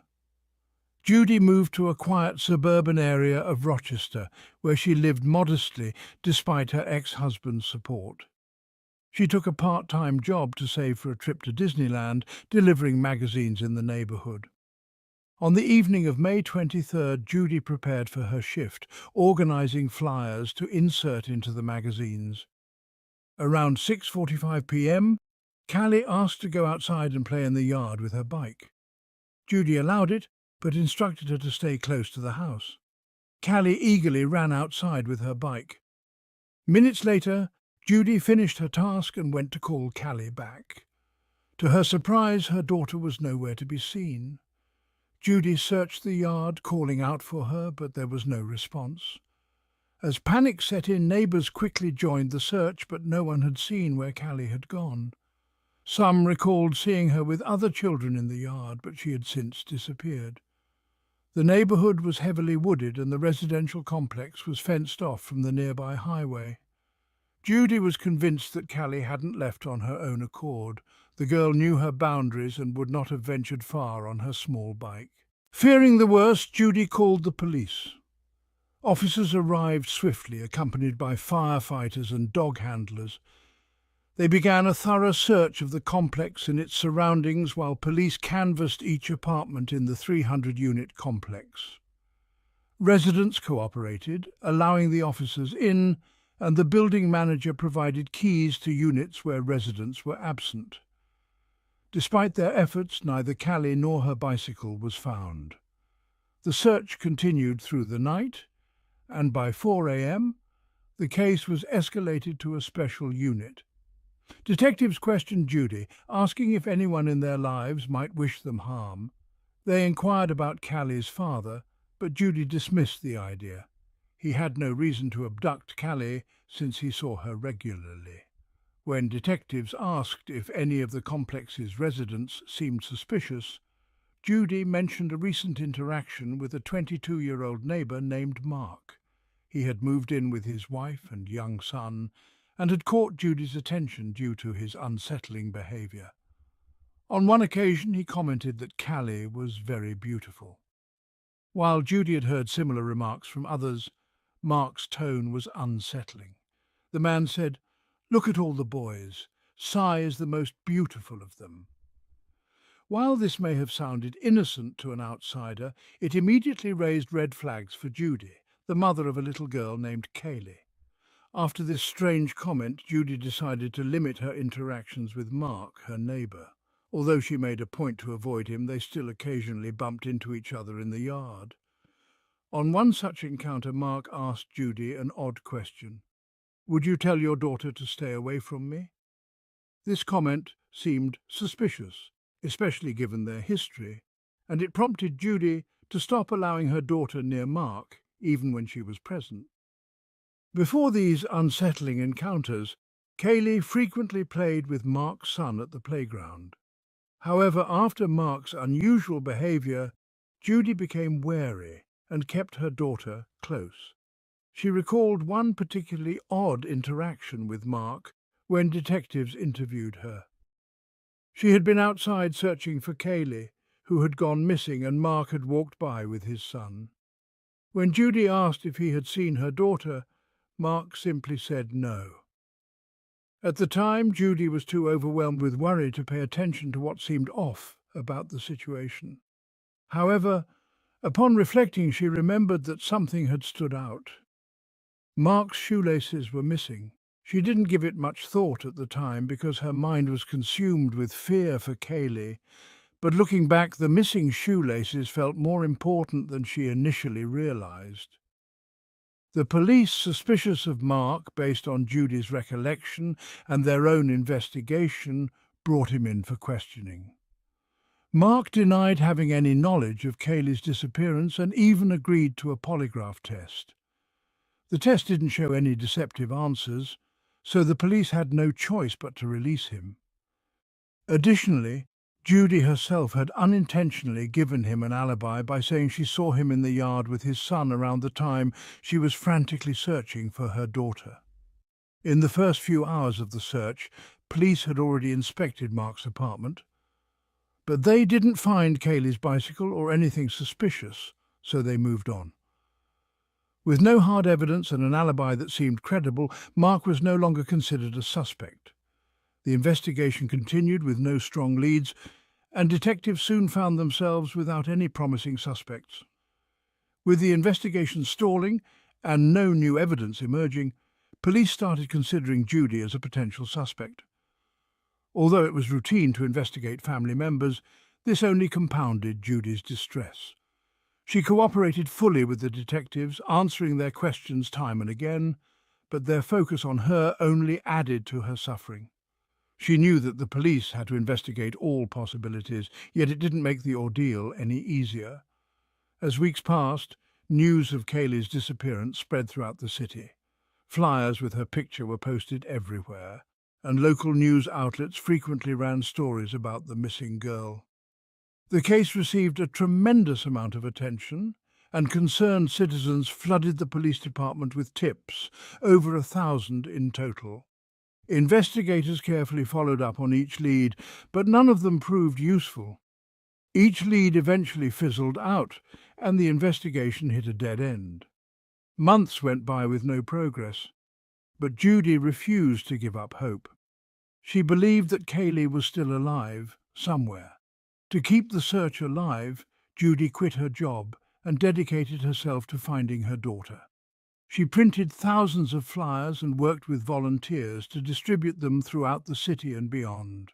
Judy moved to a quiet suburban area of Rochester, where she lived modestly despite her ex-husband's support. She took a part-time job to save for a trip to Disneyland, delivering magazines in the neighborhood. On the evening of May 23rd, Judy prepared for her shift, organizing flyers to insert into the magazines. Around 6:45 p.m., Callie asked to go outside and play in the yard with her bike. Judy allowed it, but instructed her to stay close to the house. Callie eagerly ran outside with her bike. Minutes later, Judy finished her task and went to call Callie back. To her surprise, her daughter was nowhere to be seen. Judy searched the yard, calling out for her, but there was no response. As panic set in, neighbours quickly joined the search, but no one had seen where Callie had gone. Some recalled seeing her with other children in the yard, but she had since disappeared. The neighbourhood was heavily wooded and the residential complex was fenced off from the nearby highway. Judy was convinced that Callie hadn't left on her own accord. The girl knew her boundaries and would not have ventured far on her small bike. Fearing the worst, Judy called the police. Officers arrived swiftly, accompanied by firefighters and dog handlers. They began a thorough search of the complex and its surroundings while police canvassed each apartment in the 300-unit complex. Residents cooperated, allowing the officers in, and the building manager provided keys to units where residents were absent. Despite their efforts, neither Callie nor her bicycle was found. The search continued through the night, and by 4 a.m., the case was escalated to a special unit. Detectives questioned Judy, asking if anyone in their lives might wish them harm. They inquired about Callie's father, but Judy dismissed the idea. He had no reason to abduct Callie since he saw her regularly. When detectives asked if any of the complex's residents seemed suspicious, Judy mentioned a recent interaction with a 22-year-old neighbour named Mark. He had moved in with his wife and young son and had caught Judy's attention due to his unsettling behaviour. On one occasion, he commented that Callie was very beautiful. While Judy had heard similar remarks from others, Mark's tone was unsettling. The man said, "Look at all the boys. Cy is the most beautiful of them." While this may have sounded innocent to an outsider, it immediately raised red flags for Judy, the mother of a little girl named Kaylee. After this strange comment, Judy decided to limit her interactions with Mark, her neighbour. Although she made a point to avoid him, they still occasionally bumped into each other in the yard. On one such encounter, Mark asked Judy an odd question. "Would you tell your daughter to stay away from me?" This comment seemed suspicious, especially given their history, and it prompted Judy to stop allowing her daughter near Mark, even when she was present. Before these unsettling encounters, Kaylee frequently played with Mark's son at the playground. However, after Mark's unusual behaviour, Judy became wary and kept her daughter close. She recalled one particularly odd interaction with Mark when detectives interviewed her. She had been outside searching for Kaylee, who had gone missing, and Mark had walked by with his son. When Judy asked if he had seen her daughter, Mark simply said no. At the time, Judy was too overwhelmed with worry to pay attention to what seemed off about the situation. However, upon reflecting, she remembered that something had stood out. Mark's shoelaces were missing. She didn't give it much thought at the time because her mind was consumed with fear for Kaylee, but looking back, the missing shoelaces felt more important than she initially realized. The police, suspicious of Mark based on Judy's recollection and their own investigation, brought him in for questioning. Mark denied having any knowledge of Kaylee's disappearance and even agreed to a polygraph test. The test didn't show any deceptive answers, so the police had no choice but to release him. Additionally, Judy herself had unintentionally given him an alibi by saying she saw him in the yard with his son around the time she was frantically searching for her daughter. In the first few hours of the search, police had already inspected Mark's apartment, but they didn't find Kaylee's bicycle or anything suspicious, so they moved on. With no hard evidence and an alibi that seemed credible, Mark was no longer considered a suspect. The investigation continued with no strong leads, and detectives soon found themselves without any promising suspects. With the investigation stalling and no new evidence emerging, police started considering Judy as a potential suspect. Although it was routine to investigate family members, this only compounded Judy's distress. She cooperated fully with the detectives, answering their questions time and again, but their focus on her only added to her suffering. She knew that the police had to investigate all possibilities, yet it didn't make the ordeal any easier. As weeks passed, news of Kaylee's disappearance spread throughout the city. Flyers with her picture were posted everywhere, and local news outlets frequently ran stories about the missing girl. The case received a tremendous amount of attention, and concerned citizens flooded the police department with tips, over 1,000 in total. Investigators carefully followed up on each lead, but none of them proved useful. Each lead eventually fizzled out, and the investigation hit a dead end. Months went by with no progress, but Judy refused to give up hope. She believed that Kaylee was still alive, somewhere. To keep the search alive, Judy quit her job and dedicated herself to finding her daughter. She printed thousands of flyers and worked with volunteers to distribute them throughout the city and beyond.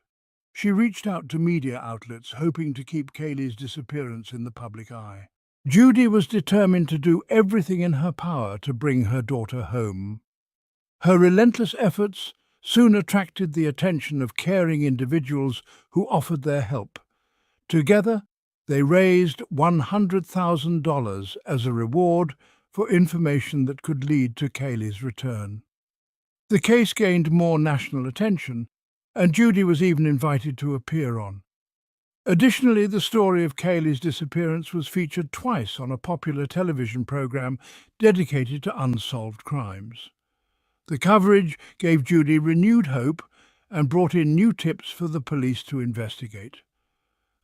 She reached out to media outlets, hoping to keep Kaylee's disappearance in the public eye. Judy was determined to do everything in her power to bring her daughter home. Her relentless efforts soon attracted the attention of caring individuals who offered their help. Together, they raised $100,000 as a reward for information that could lead to Kaylee's return. The case gained more national attention, and Judy was even invited to appear on Additionally, the story of Kaylee's disappearance was featured twice on a popular television program dedicated to unsolved crimes. The coverage gave Judy renewed hope and brought in new tips for the police to investigate.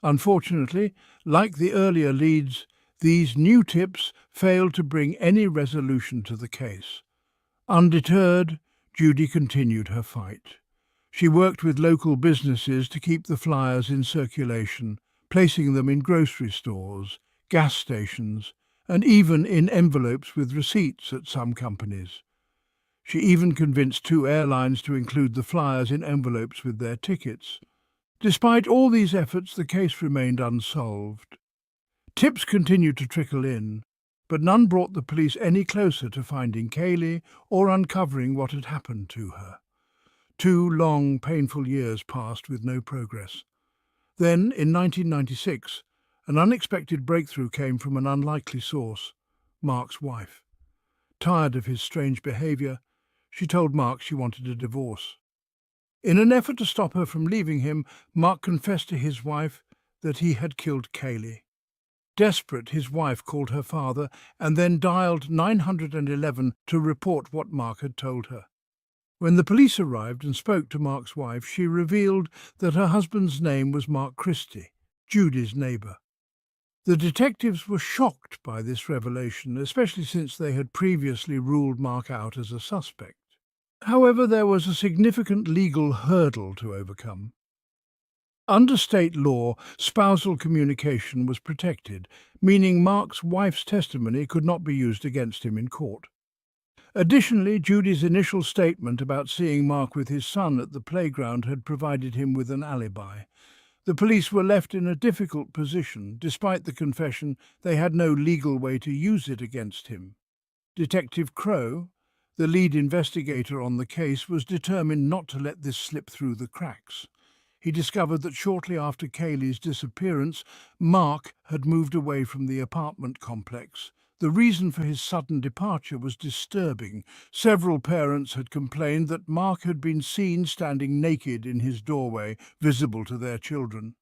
Unfortunately, like the earlier leads, these new tips failed to bring any resolution to the case. Undeterred, Judy continued her fight. She worked with local businesses to keep the flyers in circulation, placing them in grocery stores, gas stations, and even in envelopes with receipts at some companies. She even convinced two airlines to include the flyers in envelopes with their tickets. Despite all these efforts, the case remained unsolved. Tips continued to trickle in, but none brought the police any closer to finding Kaylee or uncovering what had happened to her. 2 long, painful years passed with no progress. Then, in 1996, an unexpected breakthrough came from an unlikely source: Mark's wife. Tired of his strange behaviour, she told Mark she wanted a divorce. In an effort to stop her from leaving him, Mark confessed to his wife that he had killed Kaylee. Desperate, his wife called her father and then dialed 911 to report what Mark had told her. When the police arrived and spoke to Mark's wife, she revealed that her husband's name was Mark Christie, Judy's neighbour. The detectives were shocked by this revelation, especially since they had previously ruled Mark out as a suspect. However, there was a significant legal hurdle to overcome. Under state law, spousal communication was protected, meaning Mark's wife's testimony could not be used against him in court. Additionally, Judy's initial statement about seeing Mark with his son at the playground had provided him with an alibi. The police were left in a difficult position. Despite the confession, they had no legal way to use it against him. Detective Crowe, the lead investigator on the case, was determined not to let this slip through the cracks. He discovered that shortly after Kaylee's disappearance, Mark had moved away from the apartment complex. The reason for his sudden departure was disturbing. Several parents had complained that Mark had been seen standing naked in his doorway, visible to their children.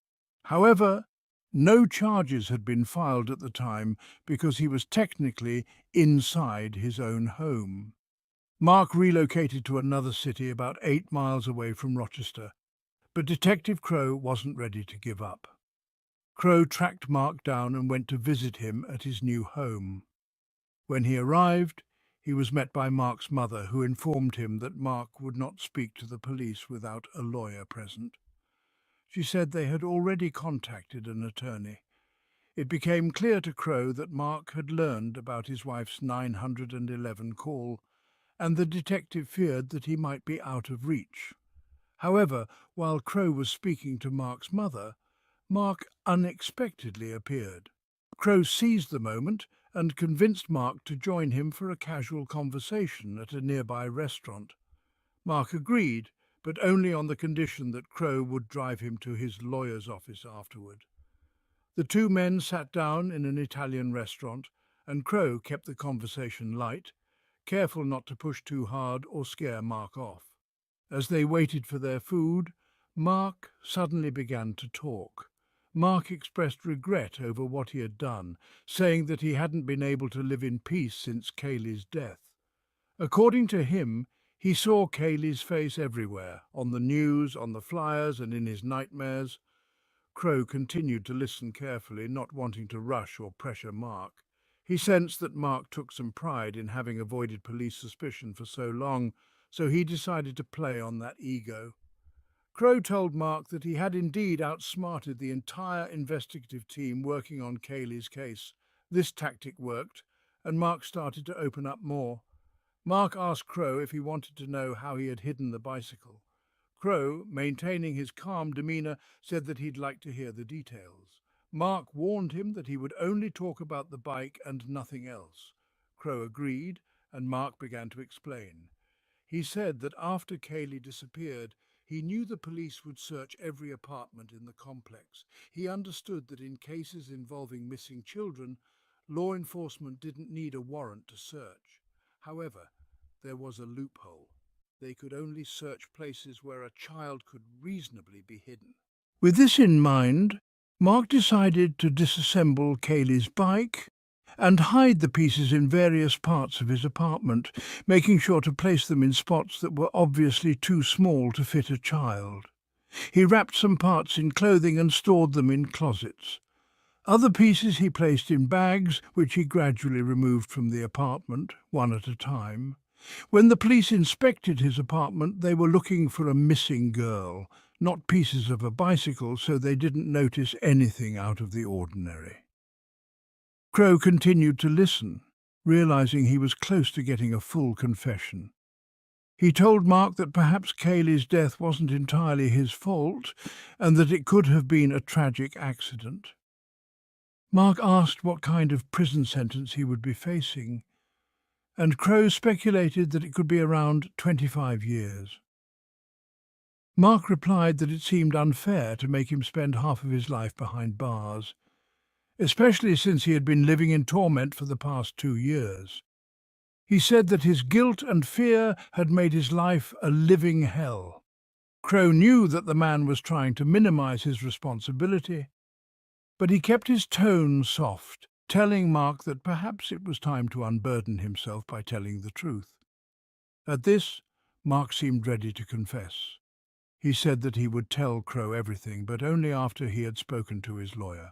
However, no charges had been filed at the time because he was technically inside his own home. Mark relocated to another city about 8 miles away from Rochester, but Detective Crowe wasn't ready to give up. Crowe tracked Mark down and went to visit him at his new home. When he arrived, he was met by Mark's mother, who informed him that Mark would not speak to the police without a lawyer present. She said they had already contacted an attorney. It became clear to Crowe that Mark had learned about his wife's 911 call, and the detective feared that he might be out of reach. However, while Crowe was speaking to Mark's mother, Mark unexpectedly appeared. Crowe seized the moment and convinced Mark to join him for a casual conversation at a nearby restaurant. Mark agreed, but only on the condition that Crowe would drive him to his lawyer's office afterward. The two men sat down in an Italian restaurant, and Crowe kept the conversation light, careful not to push too hard or scare Mark off. As they waited for their food, Mark suddenly began to talk. Mark expressed regret over what he had done, saying that he hadn't been able to live in peace since Kaylee's death. According to him, he saw Kaylee's face everywhere, on the news, on the flyers, and in his nightmares. Crowe continued to listen carefully, not wanting to rush or pressure Mark. He sensed that Mark took some pride in having avoided police suspicion for so long, so he decided to play on that ego. Crowe told Mark that he had indeed outsmarted the entire investigative team working on Kaylee's case. This tactic worked, and Mark started to open up more. Mark asked Crowe if he wanted to know how he had hidden the bicycle. Crowe, maintaining his calm demeanour, said that he'd like to hear the details. Mark warned him that he would only talk about the bike and nothing else. Crowe agreed, and Mark began to explain. He said that after Kaylee disappeared, he knew the police would search every apartment in the complex. He understood that in cases involving missing children, law enforcement didn't need a warrant to search. However, there was a loophole. They could only search places where a child could reasonably be hidden. With this in mind, Mark decided to disassemble Kaylee's bike and hide the pieces in various parts of his apartment, making sure to place them in spots that were obviously too small to fit a child. He wrapped some parts in clothing and stored them in closets. Other pieces he placed in bags, which he gradually removed from the apartment, one at a time. When the police inspected his apartment, they were looking for a missing girl, not pieces of a bicycle, so they didn't notice anything out of the ordinary. Crow continued to listen, realizing he was close to getting a full confession. He told Mark that perhaps Kaylee's death wasn't entirely his fault and that it could have been a tragic accident. Mark asked what kind of prison sentence he would be facing, and Crow speculated that it could be around 25 years. Mark replied that it seemed unfair to make him spend half of his life behind bars, especially since he had been living in torment for the past 2 years. He said that his guilt and fear had made his life a living hell. Crow knew that the man was trying to minimize his responsibility, but he kept his tone soft, telling Mark that perhaps it was time to unburden himself by telling the truth. At this, Mark seemed ready to confess. He said that he would tell Crow everything, but only after he had spoken to his lawyer.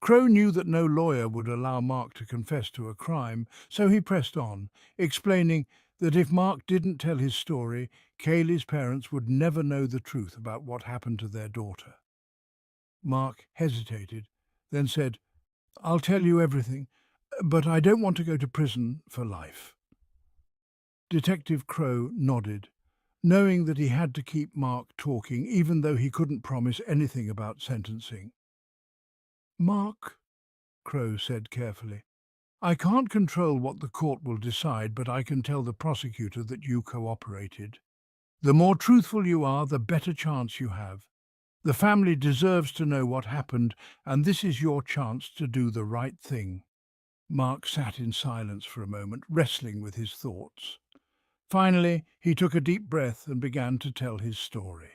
Crow knew that no lawyer would allow Mark to confess to a crime, so he pressed on, explaining that if Mark didn't tell his story, Kaylee's parents would never know the truth about what happened to their daughter. Mark hesitated, then said, "I'll tell you everything, but I don't want to go to prison for life." Detective Crow nodded, knowing that he had to keep Mark talking even though he couldn't promise anything about sentencing. "Mark," Crow said carefully, "I can't control what the court will decide, but I can tell the prosecutor that you cooperated. The more truthful you are, the better chance you have. The family deserves to know what happened, and this is your chance to do the right thing." Mark sat in silence for a moment, wrestling with his thoughts. Finally, he took a deep breath and began to tell his story.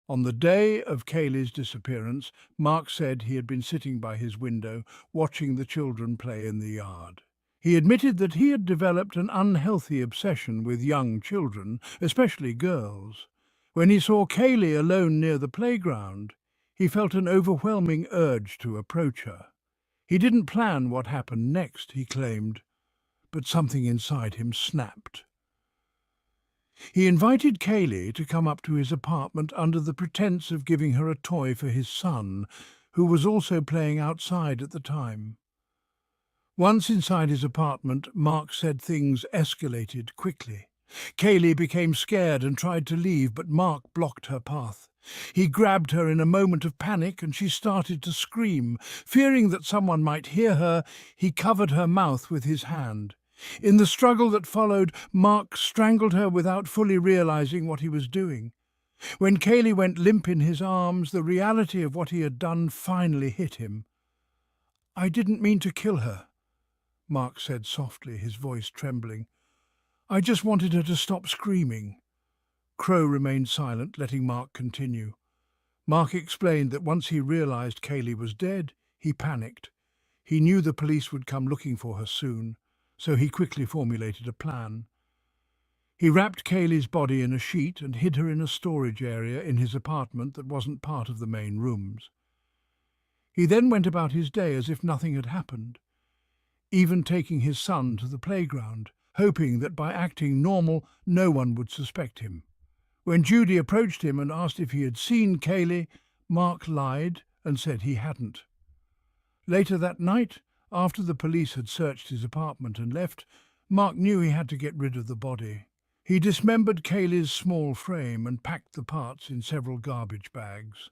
On the day of Kaylee's disappearance, Mark said he had been sitting by his window, watching the children play in the yard. He admitted that he had developed an unhealthy obsession with young children, especially girls. When he saw Kaylee alone near the playground, he felt an overwhelming urge to approach her. He didn't plan what happened next, he claimed, but something inside him snapped. He invited Kaylee to come up to his apartment under the pretense of giving her a toy for his son, who was also playing outside at the time. Once inside his apartment, Mark said things escalated quickly. Kaylee became scared and tried to leave, but Mark blocked her path. He grabbed her in a moment of panic and she started to scream. Fearing that someone might hear her, he covered her mouth with his hand. In the struggle that followed, Mark strangled her without fully realizing what he was doing. When Kaylee went limp in his arms, the reality of what he had done finally hit him. "I didn't mean to kill her," Mark said softly, his voice trembling. "I just wanted her to stop screaming." Crow remained silent, letting Mark continue. Mark explained that once he realized Kaylee was dead, he panicked. He knew the police would come looking for her soon, so he quickly formulated a plan. He wrapped Kaylee's body in a sheet and hid her in a storage area in his apartment that wasn't part of the main rooms. He then went about his day as if nothing had happened, even taking his son to the playground, hoping that by acting normal, no one would suspect him. When Judy approached him and asked if he had seen Kaylee, Mark lied and said he hadn't. Later that night, after the police had searched his apartment and left, Mark knew he had to get rid of the body. He dismembered Kaylee's small frame and packed the parts in several garbage bags.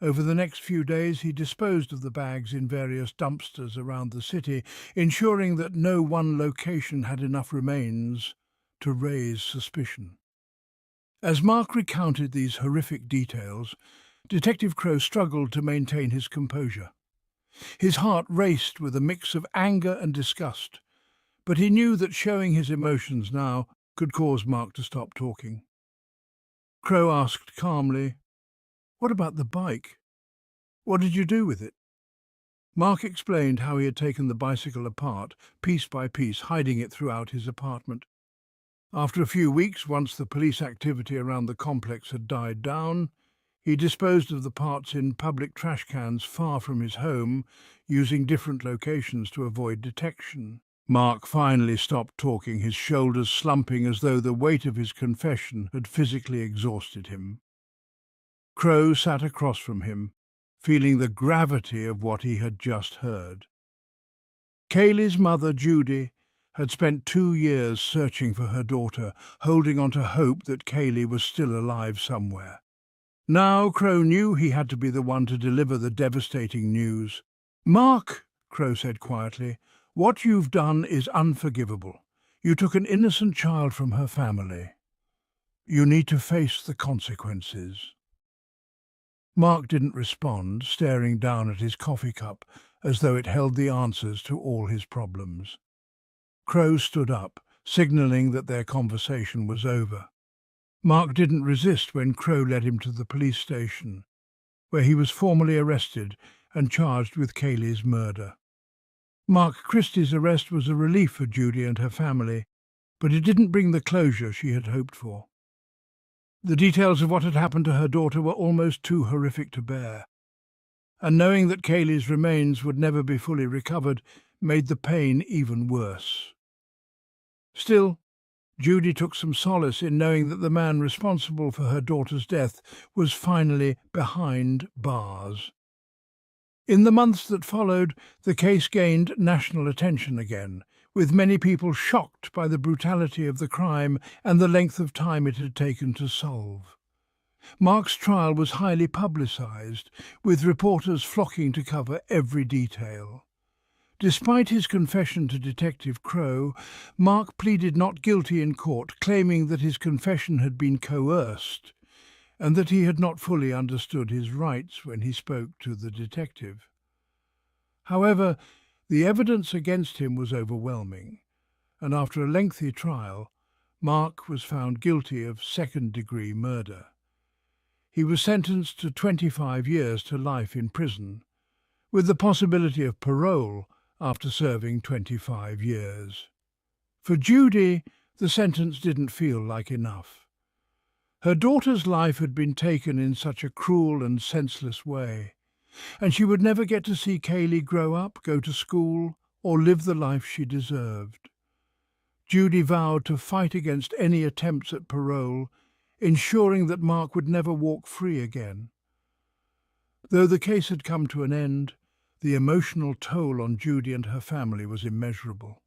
Over the next few days, he disposed of the bags in various dumpsters around the city, ensuring that no one location had enough remains to raise suspicion. As Mark recounted these horrific details, Detective Crow struggled to maintain his composure. His heart raced with a mix of anger and disgust, but he knew that showing his emotions now could cause Mark to stop talking. Crow asked calmly, "What about the bike?" What did you do with it? Mark explained how he had taken the bicycle apart, piece by piece, hiding it throughout his apartment. After a few weeks, once the police activity around the complex had died down, he disposed of the parts in public trash cans far from his home, using different locations to avoid detection. Mark finally stopped talking, his shoulders slumping as though the weight of his confession had physically exhausted him. Crow sat across from him, feeling the gravity of what he had just heard. Kaylee's mother, Judy, had spent 2 years searching for her daughter, holding on to hope that Kaylee was still alive somewhere. Now Crow knew he had to be the one to deliver the devastating news. "Mark," Crow said quietly, "what you've done is unforgivable. You took an innocent child from her family. You need to face the consequences." Mark didn't respond, staring down at his coffee cup as though it held the answers to all his problems. Crow stood up, signalling that their conversation was over. Mark didn't resist when Crow led him to the police station, where he was formally arrested and charged with Kaylee's murder. Mark Christie's arrest was a relief for Judy and her family, but it didn't bring the closure she had hoped for. The details of what had happened to her daughter were almost too horrific to bear, and knowing that Kaylee's remains would never be fully recovered made the pain even worse. Still, Judy took some solace in knowing that the man responsible for her daughter's death was finally behind bars. In the months that followed, the case gained national attention again, with many people shocked by the brutality of the crime and the length of time it had taken to solve. Mark's trial was highly publicised, with reporters flocking to cover every detail. Despite his confession to Detective Crow, Mark pleaded not guilty in court, claiming that his confession had been coerced and that he had not fully understood his rights when he spoke to the detective. However, the evidence against him was overwhelming, and after a lengthy trial, Mark was found guilty of second-degree murder. He was sentenced to 25 years to life in prison, with the possibility of parole after serving 25 years. For Judy, the sentence didn't feel like enough. Her daughter's life had been taken in such a cruel and senseless way, and she would never get to see Kaylee grow up, go to school, or live the life she deserved. Judy vowed to fight against any attempts at parole, ensuring that Mark would never walk free again. Though the case had come to an end, the emotional toll on Judy and her family was immeasurable.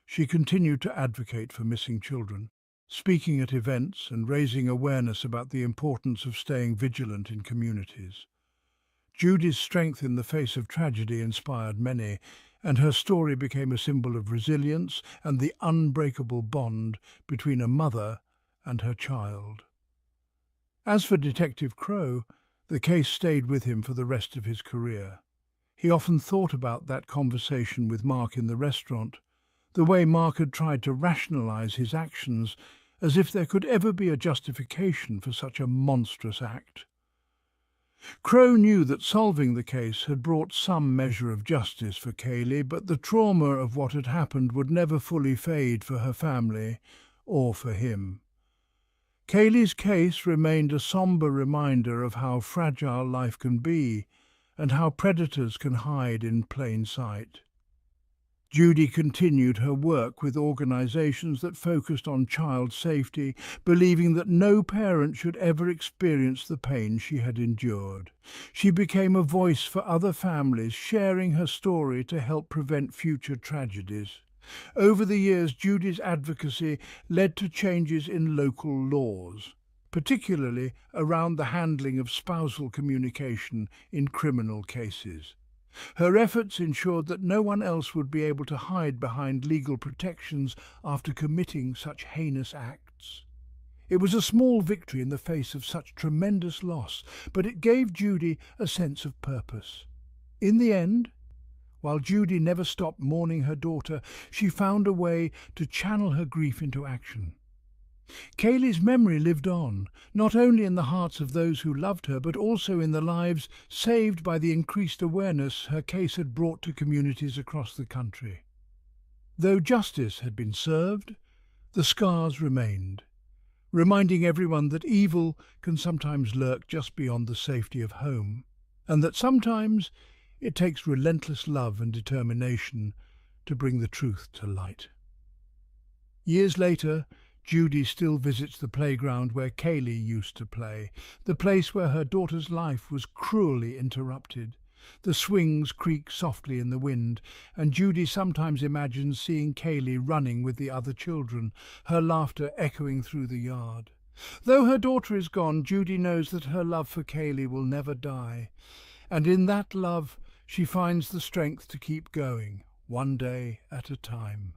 She continued to advocate for missing children, speaking at events and raising awareness about the importance of staying vigilant in communities. Judy's strength in the face of tragedy inspired many, and her story became a symbol of resilience and the unbreakable bond between a mother and her child. As for Detective Crow, the case stayed with him for the rest of his career. He often thought about that conversation with Mark in the restaurant, the way Mark had tried to rationalize his actions, as if there could ever be a justification for such a monstrous act. Crow knew that solving the case had brought some measure of justice for Kaylee, but the trauma of what had happened would never fully fade for her family or for him. Kaylee's case remained a sombre reminder of how fragile life can be and how predators can hide in plain sight. Judy continued her work with organisations that focused on child safety, believing that no parent should ever experience the pain she had endured. She became a voice for other families, sharing her story to help prevent future tragedies. Over the years, Judy's advocacy led to changes in local laws, particularly around the handling of spousal communication in criminal cases. Her efforts ensured that no one else would be able to hide behind legal protections after committing such heinous acts. It was a small victory in the face of such tremendous loss, but it gave Judy a sense of purpose. In the end, while Judy never stopped mourning her daughter, she found a way to channel her grief into action. Kaylee's memory lived on, not only in the hearts of those who loved her, but also in the lives saved by the increased awareness her case had brought to communities across the country. Though justice had been served, the scars remained, reminding everyone that evil can sometimes lurk just beyond the safety of home, and that sometimes it takes relentless love and determination to bring the truth to light. Years later, Judy still visits the playground where Kaylee used to play, the place where her daughter's life was cruelly interrupted. The swings creak softly in the wind, and Judy sometimes imagines seeing Kaylee running with the other children, her laughter echoing through the yard. Though her daughter is gone, Judy knows that her love for Kaylee will never die, and in that love she finds the strength to keep going, one day at a time.